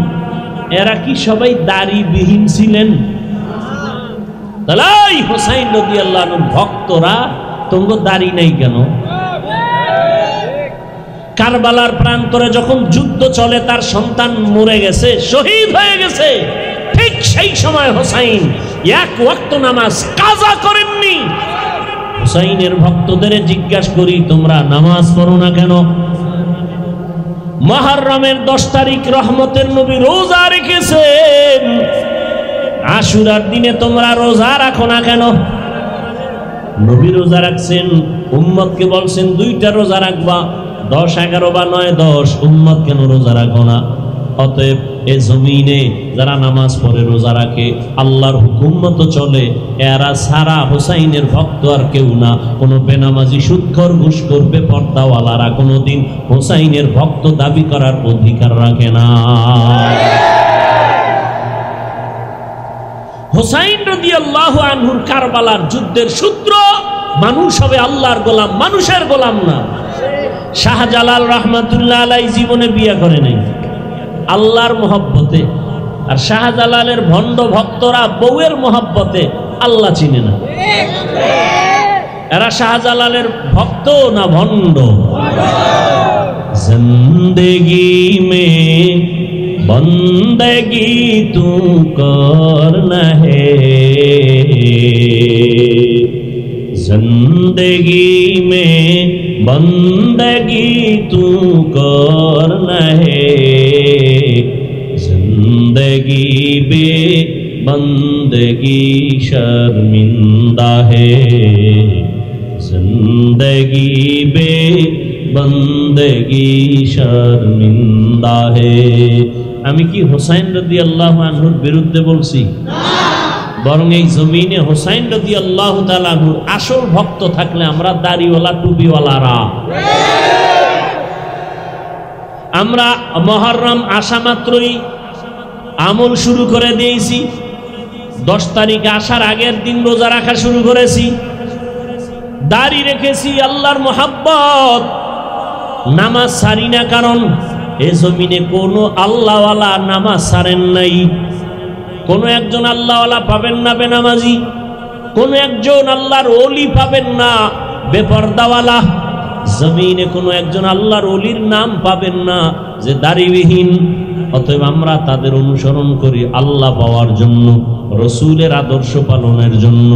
এরা কি সবাই দাড়িবিহীন ছিলেন? তাই হোসাইন রাদিয়াল্লাহু আনহুর ভক্তরা তোমরা দাড়ি নাই কেন? কারবালার প্রান্তরে যখন যুদ্ধ চলে, তার সন্তান মরে গেছে, শহীদ হয়ে গেছে, ঠিক সেই সময় হোসাইন এক ওয়াক্ত নামাজ কাজা করেননি। হোসাইনের ভক্তদের জিজ্ঞাসা করি, তোমরা নামাজ পড়ো না কেন? মুহররমের 10 তারিখ রহমতের নবী রোজা রেখেছেন, আশুরার দিনে তোমরা রোজা রাখো না কেন? নবী রোজা রাখছেন, উম্মতকে বলছেন 2টা রোজা রাখবা, 10, 11 বা 9, 10, উম্মত কেন রোজা রাখো না? অতএব এ জমিনে যারা নামাজ পড়ে, রোজা রাখে, আল্লাহর হুকুম মতো চলে, এরা সারা হোসাইনের ভক্ত আর কেউ না। কোনো বেনামাজি, সুদখোর, ঘুষখোর, বেপরদাওয়ালারা কোনোদিন হোসাইনের ভক্ত দাবি করার অধিকার রাখে না। হোসাইন রাদিয়াল্লাহু আনহুর কারবালার যুদ্ধের সূত্র, মানুষ হবে আল্লাহর গোলাম, মানুষের গোলাম না। শাহজালাল রাহমাতুল্লাহ আলাইহি জীবনে বিয়ে করে নাই, আল্লাহর মহব্বতে। আর শাহজালালের ভণ্ড ভক্তরা বউয়ের মহব্বতে আল্লাহ চিনে না। এরা শাহজালালের ভক্ত না ভণ্ড? জিন্দেগি মে বন্দগি তু করনা হে, जिंदगी में बंदगी तू करना है, जिंदगी बे बंदगी शर्मिंदा है, जिंदगी बे बंदगी शर्मिंदा है। আমি কি হোসাইন রাদিয়াল্লাহু আনহুর বিরুদ্ধে বলছি? বরং এই জমিনে হোসাইন রাদিয়াল্লাহু তাআলা আনহুর আসল ভক্ত থাকলে আমরা দাড়িওয়ালা, টুপিওয়ালারা, আমরা মুহররম আসা মাত্রই আমল শুরু করে দিয়েছি। 10 তারিখ আসার আগের দিন রোজা রাখা শুরু করেছি, দাড়ি রেখেছি, আল্লাহর মোহাব্বত। নামাজ ছাড়ি না, কারণ এ জমিনে কোনো আল্লাহওয়ালা নামাজ ছাড়েন নাই। কোনো একজন আল্লাহওয়ালা পাবেন না বেনামাজি, কোনো একজন আল্লাহর ওলি পাবেন না বেপরদাওয়ালা। জমিনে কোনো একজন আল্লাহর ওলির নাম পাবেন না যে দাড়িবিহীন। অতএব আমরা তাদের অনুসরণ করি আল্লাহ পাওয়ার জন্য, রসুলের আদর্শ পালনের জন্য।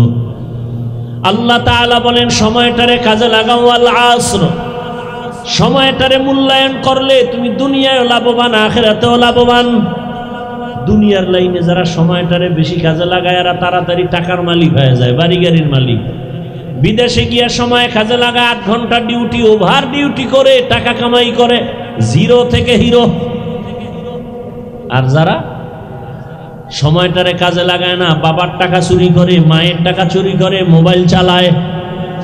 আল্লাহ তাআলা বলেন, সময়টারে কাজে লাগাও, আল আসর, সময়টারে মূল্যায়ন করলে তুমি দুনিয়ায় লাভবান, আখিরাতেও লাভবান। দুনিয়ার লাইনে যারা সময়টারে বেশি কাজে লাগায়, এরা তাড়াতাড়ি টাকার মালিক হয়ে যায়, বাড়ি গাড়ির মালিক। বিদেশে গিয়া সময় কাজে লাগায়, 8 ঘন্টা ডিউটি, ওভার ডিউটি করে টাকা কামাই করে, 0 থেকে হিরো। আর যারা সময়টারে কাজে লাগায় না, বাবার টাকা চুরি করে, মায়ের টাকা চুরি করে, মোবাইল চালায়,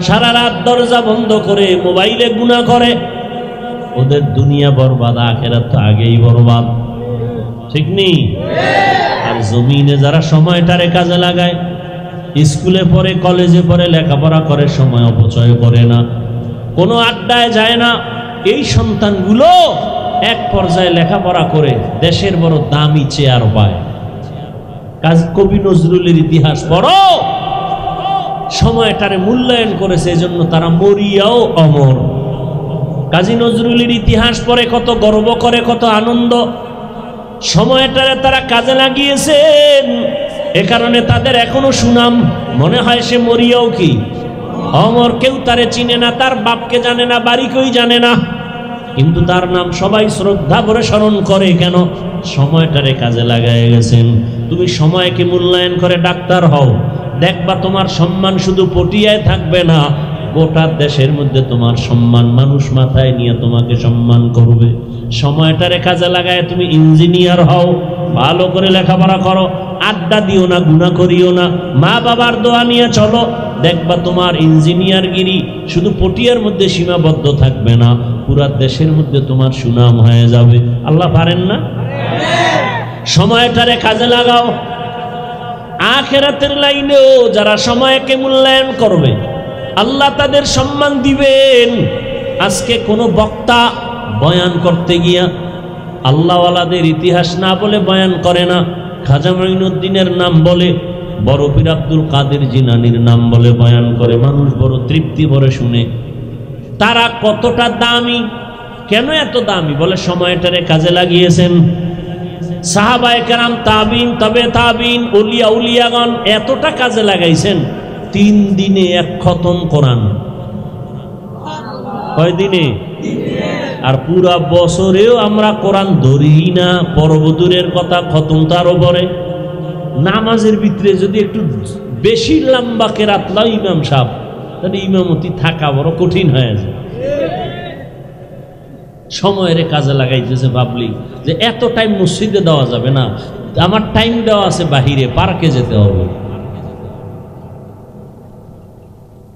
সারা রাত দরজা বন্ধ করে মোবাইলে গুনাহ করে, ওদের দুনিয়া বরবাদ, আখিরাত তো আগেই বরবাদ। ঠিক নেই? আর জমিনে যারা সময়টারে কাজে লাগায়, স্কুলে পড়ে, কলেজে পড়ে, লেখাপড়া করে, সময় অপচয় করে না, কোনো আড্ডায় যায় না, এই সন্তানগুলো এক পর্যায়ে লেখাপড়া করে দেশের বড় দামি চেয়ার পায়। কবি নজরুলের ইতিহাস পড়ো, সময়টারে মূল্যায়ন করেছে, এজন্য তারা মরিয়াও অমর। কাজী নজরুলের ইতিহাস পড়ে কত গর্ব করে, কত আনন্দ। সময়টারে তারা কাজে লাগিয়েছেন, এ কারণে তাদের এখনো সুনাম। মনে হয় সে মরিয়াও কি অমর, কেউ তারে চিনে না, তার বাপকে জানে না, বাড়ি কেউ জানে না, কিন্তু তার নাম সবাই শ্রদ্ধা ভরে স্মরণ করে। কেন? সময়টারে কাজে লাগায় গেছেন। তুমি সময়কে মূল্যায়ন করে ডাক্তার হও, দেখবা তোমার সম্মান শুধু পটিয়ায় থাকবে না, গোটা দেশের মধ্যে তোমার সম্মান, মানুষ মাথায় নিয়ে তোমাকে সম্মান করবে। সময়টারে কাজে লাগায় তুমি ইঞ্জিনিয়ার হও, ভালো করে লেখাপড়া করো, আড্ডা দিও না, গুনাহ করিও না, মা বাবার দোয়া নিয়ে চলো, দেখবা তোমার ইঞ্জিনিয়ারগিরি শুধু পটিয়ার মধ্যে সীমাবদ্ধ থাকবে না, পুরা দেশের মধ্যে তোমার সুনাম হয়ে যাবে। আল্লাহ পারেন না? সময়টারে কাজে লাগাও। আখিরাতের লাইনেও যারা সময়কে মূল্যায়ন করবে আল্লাহ তাদের সম্মান দিবেন। আজকে কোনো বক্তা বয়ান করতে গিয়া আল্লাহওয়ালাদের ইতিহাস না বলে বয়ান করে না, খাজা মঈনুদ্দিনের নাম বলে, বড় পীর আব্দুল কাদের জিলানীর নাম বলে বয়ান করে, মানুষ বড় তৃপ্তি ভরে শুনে। তারা কতটা দামি, কেন এত দামি? বলে সময়টারে কাজে লাগিয়েছেন। সাহাবায়ে কেরাম, তাবিন, তবে তাবিন, ওলিয়া উলিয়াগণ এতটা কাজে লাগাইছেন, 3 দিনে 1 খতম কোরআন। কয় দিনে? আর পুরা বছরেও আমরা কোরআন ধরি না, পরবদূরের কথা, খতম তারও পরে। নামাজের ভিতরে যদি একটু বেশি লম্বা কেরাত লয় ইমাম সাহেব, তাহলে ইমামতি থাকা বড় কঠিন হয়ে যায়। সময়ের কাজে লাগাইতেছে, ভাবলি যে এত টাইম মসজিদে দেওয়া যাবে না, আমার টাইম দেওয়া আছে বাহিরে, পার্কে যেতে হবে।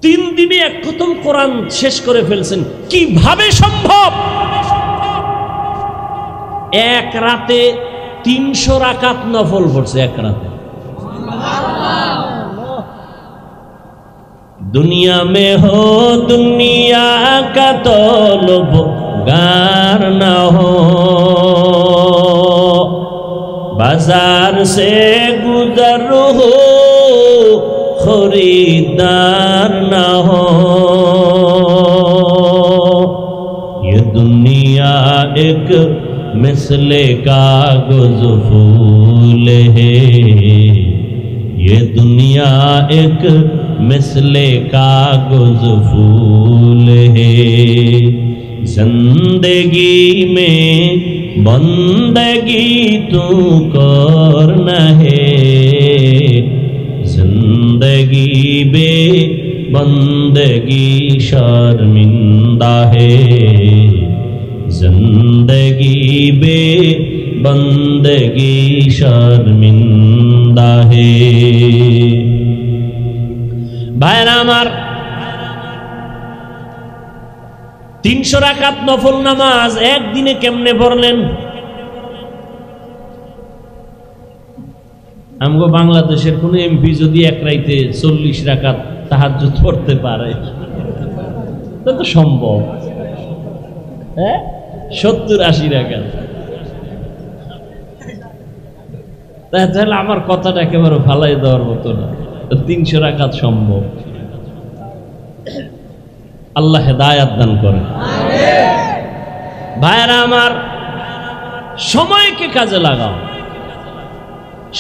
3 দিনে 1 খতম কোরআন শেষ করে ফেলছেন, কিভাবে সম্ভব? এক রাতে 300 রাকাত নফল পড়ছে, এক রাতে। दुनिया में हो दुनिया का तलबगार ना हो, बाजार से गुजर हो खरीदार ना हो, ये दुनिया एक मिसले कागज फूल है, ये दुनिया एक मिसले कागज फूल है, जिंदगी में बंदगी तू करना है, जिंदगी बे बंदगी शर्मिंदा है, जिंदगी बे बंदगी शर्मिंदा है। ভাইরা আমার, 300 রাকাত নফল নামাজ একদিনে কেমনে পড়লেন? আমগো বাংলাদেশের কোন এমপি যদি এক রাইতে 40 রাকাত তাহাজ্জুদ পড়তে পারে, তা তো সম্ভব। হ্যাঁ, 70-80 রাকাত। তাহলে আমার কথাটা একেবারে ফালাই দেওয়ার মতো না, 300 রাকাত সম্ভব। আল্লাহ হেদায়াত দান করেন। ভাইরা আমার, সময়কে কাজে লাগাও,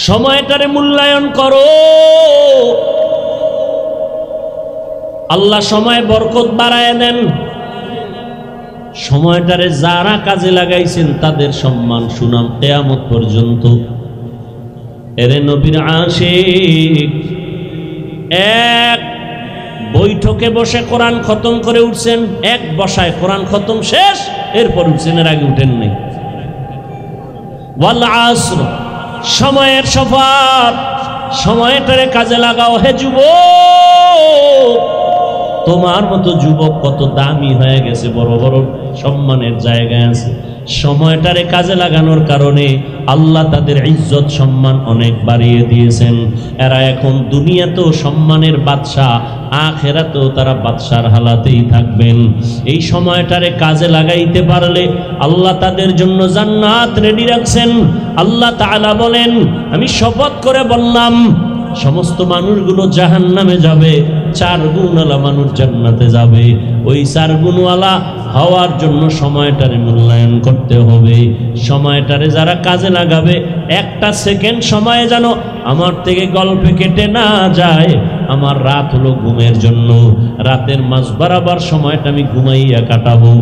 সময়টারে মূল্যায়ন করো। আল্লাহ সময় বরকত বাড়ায় দেন। সময়টারে যারা কাজে লাগাইছেন তাদের সম্মান সুনাম কিয়ামত পর্যন্ত। এরে নবীর আশিক এক বৈঠকে বসে কোরআন খতম করে উঠছেন, এক বসায় কোরআন খতম শেষ, এরপর উঠছেন, এর আগে উঠেন নাই। ওয়াল আসর, সময়ের শপথ, সময়টারে কাজে লাগাও। হে যুবক, তোমার মতো যুবক কত দামি হয়ে গেছে, বড় বড় সম্মানের জায়গায় আছে। সময়টারে কাজে লাগানোর কারণে আল্লাহ তাদের ইজ্জত সম্মান অনেক বাড়িয়ে দিয়েছেন। এরা এখন দুনিয়াতেও সম্মানের বাদশা, আখিরাতেও তারা বাদশার হালাতেই থাকবেন। এই সময়টারে কাজে লাগাইতে পারলে আল্লাহ তাদের জন্য জান্নাত রেডি রাখছেন। আল্লাহ তাআলা বলেন, আমি শপথ করে বললাম, সমস্ত মানুষগুলো জাহান্নামে যাবে, 4 গুণওয়ালা মানুষ জান্নাতে যাবে। ওই 4 গুণওয়ালা হওয়ার জন্য সময়টারে মূল্যায়ন করতে হবে। সময়টারে যারা কাজে লাগাবে, একটা সেকেন্ড সময়ে যেন আমার থেকে গল্পে কেটে না যায়। আমার রাত হলো ঘুমের জন্য, রাতের মাঝ বরাবর সময়টা আমি ঘুমাইয়া কাটাবো,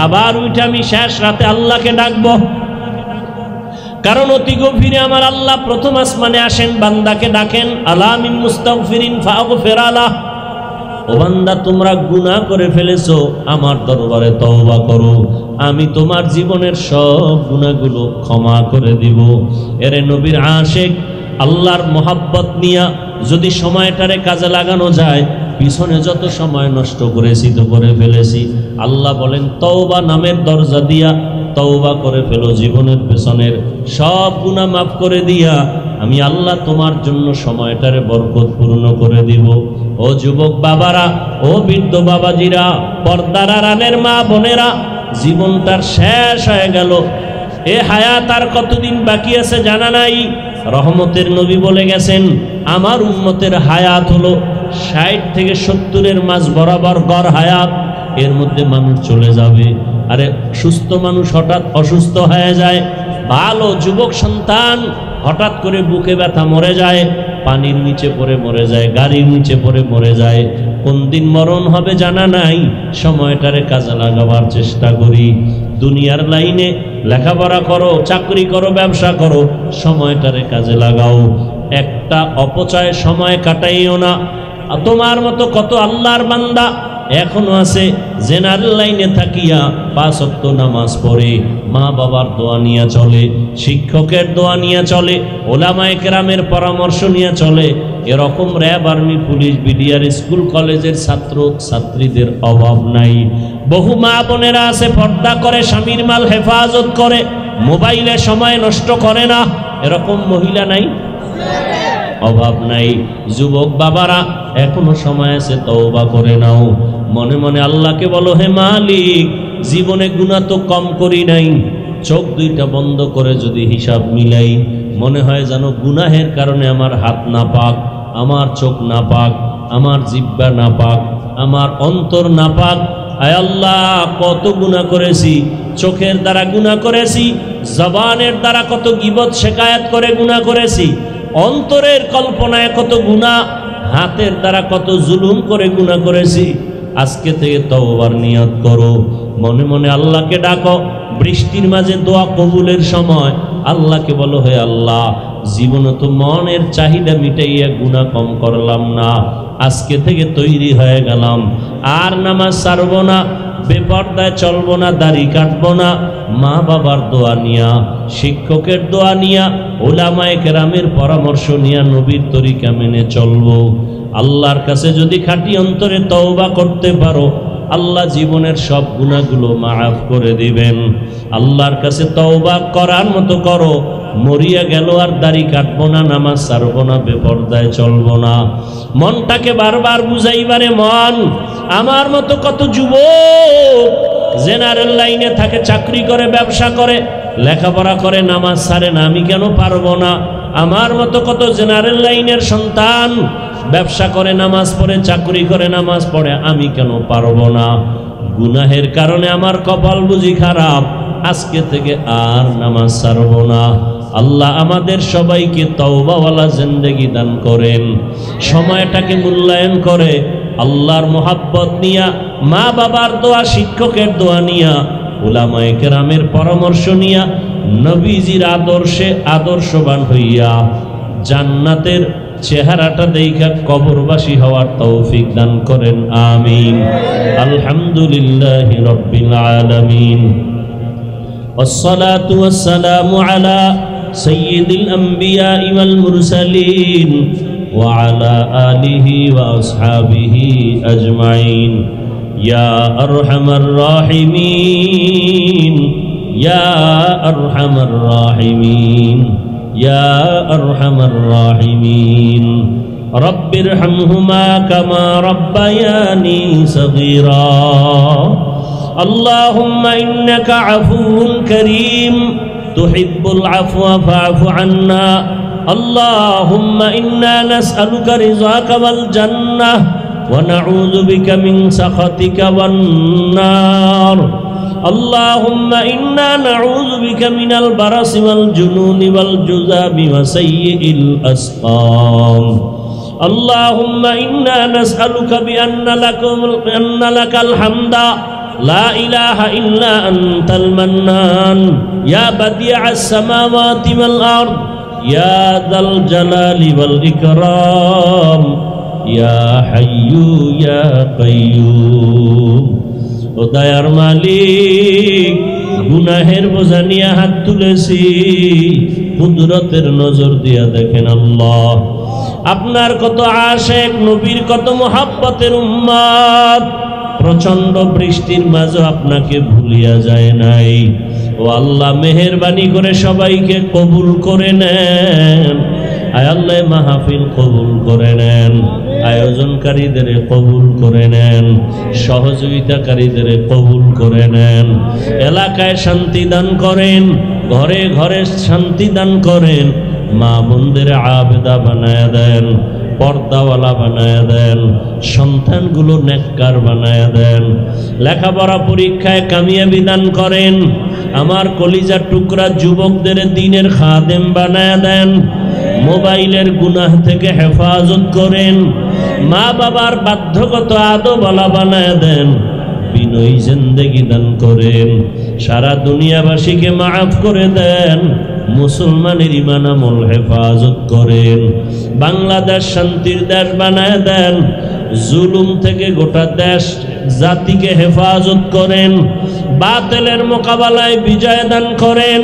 আবার উঠে আমি শেষ রাতে আল্লাহকে ডাকবো। কারণ অতি গভীরে আমার আল্লাহ প্রথম আসমানে আসেন, বান্দাকে ডাকেন, আলা মিন মুস্তাগফিরিন ফাগফির লাহ। ও বান্দা, তোমরা গুনাহ করে ফেলেছো, আমার দরবারে তওবা করো, আমি তোমার জীবনের সব গুনাহগুলো ক্ষমা করে দিব। এরে নবীর আশিক, আল্লাহর মোহাব্বত নিয়া যদি সময়টারে কাজে লাগানো যায়, পিছনে যত সময় নষ্ট করেছি তো করে ফেলেছি, আল্লাহ বলেন তওবা নামের দরজা দিয়া তওবা করে ফেলো, জীবনের পেছনের সব গুনাহ মাফ করে দিয়া আমি আল্লাহ তোমার জন্য সময়টারে বরকতপূর্ণ করে দিব। ও যুবক বাবারা, ও বৃদ্ধ বাবাজিরা, পর্দার আড়ালের মা বোনেরা, জীবনটার শেষ হয়ে গেল, এ হায়াত আর কতদিন বাকি আছে জানা নাই। রহমতের নবী বলে গেছেন, আমার উম্মতের হায়াত হলো 60 থেকে 70-এর মাঝ বরাবর গড় হায়াত, এর মধ্যে মানুষ চলে যাবে। আরে সুস্থ মানুষ হঠাৎ অসুস্থ হয়ে যায়, ভালো যুবক সন্তান হঠাৎ করে বুকে ব্যথা মরে যায়, পানির নিচে পড়ে মরে যায়, গাড়ির নিচে পড়ে মরে যায়। কোন দিন মরণ হবে জানা নাই, সময়টারে কাজে লাগাবার চেষ্টা করি। দুনিয়ার লাইনে লেখাপড়া করো, চাকরি করো, ব্যবসা করো, সময়টারে কাজে লাগাও, একটা অপচয় সময় কাটাইও না। তোমার মতো কত আল্লাহর বান্দা এখনো আছে জেনারেল লাইনে থাকিয়া 5 ওয়াক্ত নামাজ পড়ে, মা বাবার দোয়া নিয়ে চলে, শিক্ষকের দোয়া নিয়ে চলে, ওলামায়ে কেরামের পরামর্শ নিয়ে চলে। এরকম RAB, army, police, BDR, school কলেজের ছাত্র ছাত্রীদের অভাব নাই। বহু মা বোনেরা আছে পর্দা করে, স্বামীর মাল হেফাজত করে, মোবাইলে সময় নষ্ট করে না, এরকম মহিলা নাই? অভাব নাই। যুবক বাবারা, এখনো সময় আছে, তওবা করে নাও। মনে মনে আল্লাহকে বলো, হে মালিক, জীবনে গুনাহ তো কম করি নাই, চোখ দুইটা বন্ধ করে যদি হিসাব মিলাই, মনে হয় যেন গুনাহের কারণে আমার হাত নাপাক, আমার চোখ নাপাক, আমার জিহ্বা নাপাক, আমার অন্তর নাপাক। আয় আল্লাহ, কত গুনাহ করেছি, চোখের দ্বারা গুনাহ করেছি, জবানের দ্বারা কত গীবত শিকায়াত করে গুনাহ করেছি, অন্তরের কল্পনায় কত গুনাহ, হাতের দ্বারা কত জুলুম করে গুনাহ করেছি। আজকে থেকে তওবার নিয়ত করো, মনে মনে আল্লাহকে ডাকো। বৃষ্টির মাঝে দোয়া কবুলের সময় আল্লাহকে বলো, হে আল্লাহ, জীবনে তো মনের চাহিদা মিটাইয়া গুনাহ কম করলাম না, আজকে থেকে তৈরি হয়ে গেলাম, আর নামাজ ছাড়বো না, বেপর্দায় চলবো না, দাড়ি কাটবো না, মা বাবার দোয়া নিয়া, শিক্ষকের দোয়া নিয়া, ওলামায়ে কেরামের পরামর্শ নিয়া নবীর তরিকা মেনে চলবো। আল্লাহর কাছে যদি খাঁটি অন্তরে তওবা করতে পারো, আল্লাহ জীবনের সব গুনাহগুলো মাফ করে দিবেন। আল্লাহর কাছে তওবা করার মতো করো, মরিয়া গেল আর দাড়ি কাটবো না, নামাজ ছাড়বো না, বেপর্দায় চলবো না। মনটাকে বারবার বুঝাইবারে মন, আমার মতো কত যুবক জেনারেল লাইনে থাকে, চাকরি করে, ব্যবসা করে, লেখাপড়া করে, নামাজ ছাড়ে না, আমি কেন পারবো না? আমার মতো কত জেনারেল লাইনের সন্তান ব্যবসা করে, নামাজ পড়ে, চাকরি করে, নামাজ পড়ে, আমি কেন পারবো না? গুনাহের কারণে আমার কপাল বুঝি খারাপ, আজকে থেকে আর নামাজ ছাড়বো না। আল্লাহ আমাদের সবাইকে তওবাওয়ালা জিন্দেগি দান করেন। সময়টাকে মূল্যায়ন করে আল্লাহর মোহাব্বত নিয়া, মা বাবার দোয়া, শিক্ষকের দোয়া নিয়া, উলামায়ে কেরামের পরামর্শ নিয়া, নবীজির আদর্শে আদর্শবান হইয়া জান্নাতের চেহারাটা দেখা কবরবাসী হওয়ার তৌফিক দান করেন, আমিন। আলহামদুলিল্লাহি রাব্বিল আলামিন, والصلاة والسلام على سيد الأنبياء والمرسلين وعلى آله وأصحابه أجمعين يا أرحم الراحمين يا أرحم الراحمين يا أرحم الراحمين رب ارحمهما كما ربياني صغيرا اللهم إنك عفو كريم تحب العفو فاعف عنا اللهم إنا نسألك رضاك والجنة ونعوذ بك من سخطك والنار اللهم إنا نعوذ بك من البرص والجنون والجذام وسيء الأسقام اللهم إنا نسألك بأن لك الحمد لا إله إلا أنت المنان يا بديع السماوات والأرض يا ذا الجلال والإكرام يا حي يا قيوم ও দয়ার মালিক গুনাহের বোঝা নিয়ে হাত তুলেছি কুদরতের নজর দিয়া দেখেন আল্লাহ আপনার কত আশিক নবীর কত মুহাব্বতের উম্মত প্রচন্ড বৃষ্টির মাঝে আপনাকে ভুলিয়া যায় নাই ও আল্লাহ মেহেরবানি করে সবাইকে কবুল করে নেন আয় আল্লাহ মাহফিল কবুল করে নেন আয়োজনকারীদের কবুল করে নেন সহযোগিতাকারীদের কবুল করে নেন এলাকায় শান্তি দান করেন ঘরে ঘরে শান্তি দান করেন মা বোনদের আবেদা বানায় দেন পর্দাওয়ালা বানায় দেন সন্তানগুলো নেককার বানায় দেন লেখাপড়া পরীক্ষায় কামিয়াবি দান করেন আমার কলিজার টুকরা যুবকদের দ্বীনের খাদেম বানায় দেন মোবাইলের গুনাহ থেকে হেফাজত করেন মা বাবার বাধ্যগত আদবওয়ালা বানায় দেন বিনয়ী জিন্দেগি দান করেন সারা দুনিয়াবাসীকে মাফ করে দেন মুসলমানের ঈমান আমল হেফাজত করেন বাংলাদেশ শান্তির দেশ বানায় দেন জুলুম থেকে গোটা দেশ জাতিকে হেফাজত করেন বাতিলের মোকাবেলায় বিজয় দান করেন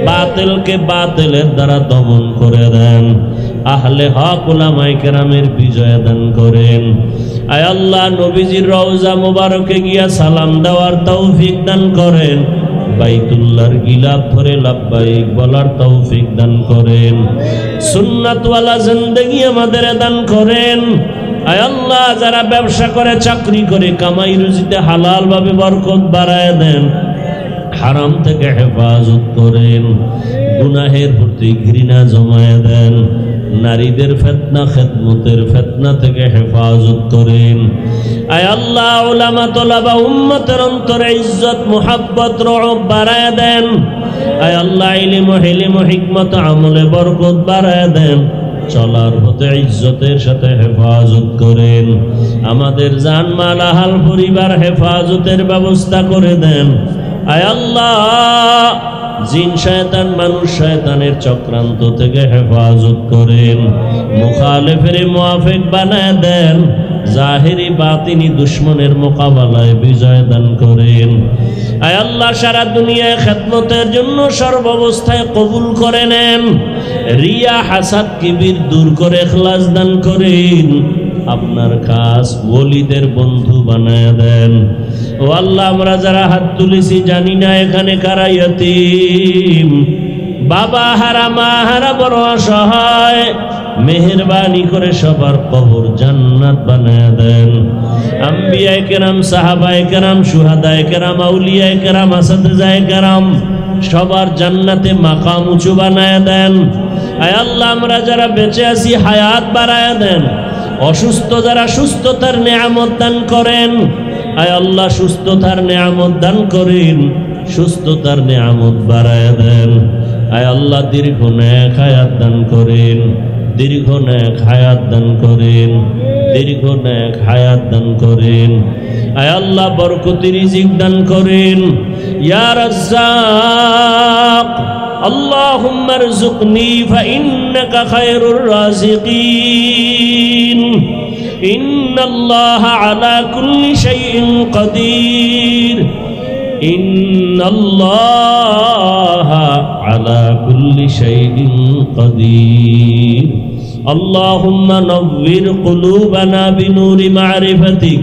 বাতিলকে বাতিলের দ্বারা দমন করে দেন আহলে হক উলামায়ে কেরামের বিজয় দান করেন আয় আল্লাহ নবীজির রওজা মুবারকে গিয়া সালাম দেওয়ার তৌফিক দান করেন বাইতুল্লাহর গিলাফ ধরে লাব্বাইক বলার তৌফিক দান করেন সুন্নাতওয়ালা জিন্দেগি আমাদের দান করেন আয় আল্লাহ যারা ব্যবসা করে চাকরি করে কামাই রুজিতে হালাল ভাবে বরকত বাড়ায় দেন হারাম থেকে হেফাজত করেন গুনাহের প্রতি ঘৃণা জমায় দেন নারীদের ফিতনা খেদমতের ফিতনা থেকে হেফাজত করেন আয় আল্লাহ উলামা তোলাবা উম্মতের অন্তরে ইজ্জত মুহাব্বত রহব বাড়ায় দেন আয় আল্লাহ ইলম ও হিলম ও হিকমত আমলে বরকত বাড়ায় দেন চলার পথে ইজ্জতের সাথে হেফাজত করেন আমাদের জানমাল আহাল পরিবার হেফাজতের ব্যবস্থা করে দেন আয় আল্লাহ জিন শয়তান মানুষ শয়তানের চক্রান্ত থেকে হেফাজত করেন মুখালেফের মুআফিক বানায় দেন জাহিরি বাতিনি দুশমনের মোকাবেলায় বিজয় দান করেন আয় আল্লাহ সারা দুনিয়ায় খেদমতের জন্য সর্বাবস্থায় কবুল করে নেন রিয়া হাসাদ কিবির দূর করে ইখলাস দান করেন আপনার খাস ওলিদের বন্ধু বানায় দেন ও আল্লাহ আমরা যারা হাত তুলেছি জানি না এখানে কারা ইয়তীম বাবা হারা মা হারা বড় অসহায় মেহেরবানি করে সবার কবর জান্নাত বানায় দেন আম্বিয়ায়ে কেরাম সাহাবায়ে কেরাম শুহাদায়ে কেরাম আউলিয়ায়ে কেরাম আসাতিজায়ে কেরাম সবার জান্নাতে মাকাম উঁচু বানায় দেন আয় আল্লাহ আমরা যারা বেঁচে আছি হায়াত বাড়ায় দেন অসুস্থ যারা সুস্থতার নেয়ামত দান করেন আয় আল্লাহ সুস্থতার নেয়ামত দান করেন সুস্থতার নেয়ামত বাড়ায় দেন আয় আল্লাহ দীর্ঘ নেক হায়াত দান করেন দীর্ঘ নেক হায়াত দান করেন দীর্ঘ নেক হায়াত দান করেন আয় আল্লাহ বরকতি রিজিক দান করেন ইয়া রাজ্জাক اللهم ارزقني فإنك خير الرازقين إن الله على كل شيء قدير إن الله على كل شيء قدير اللهم نور قلوبنا بنور معرفتك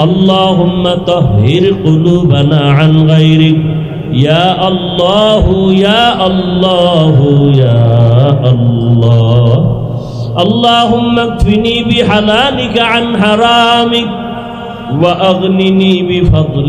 اللهم طهر قلوبنا عن غيرك يا الله يا الله يا الله اللهم اكفني بحلالك عن حرامك وأغنني بفضلك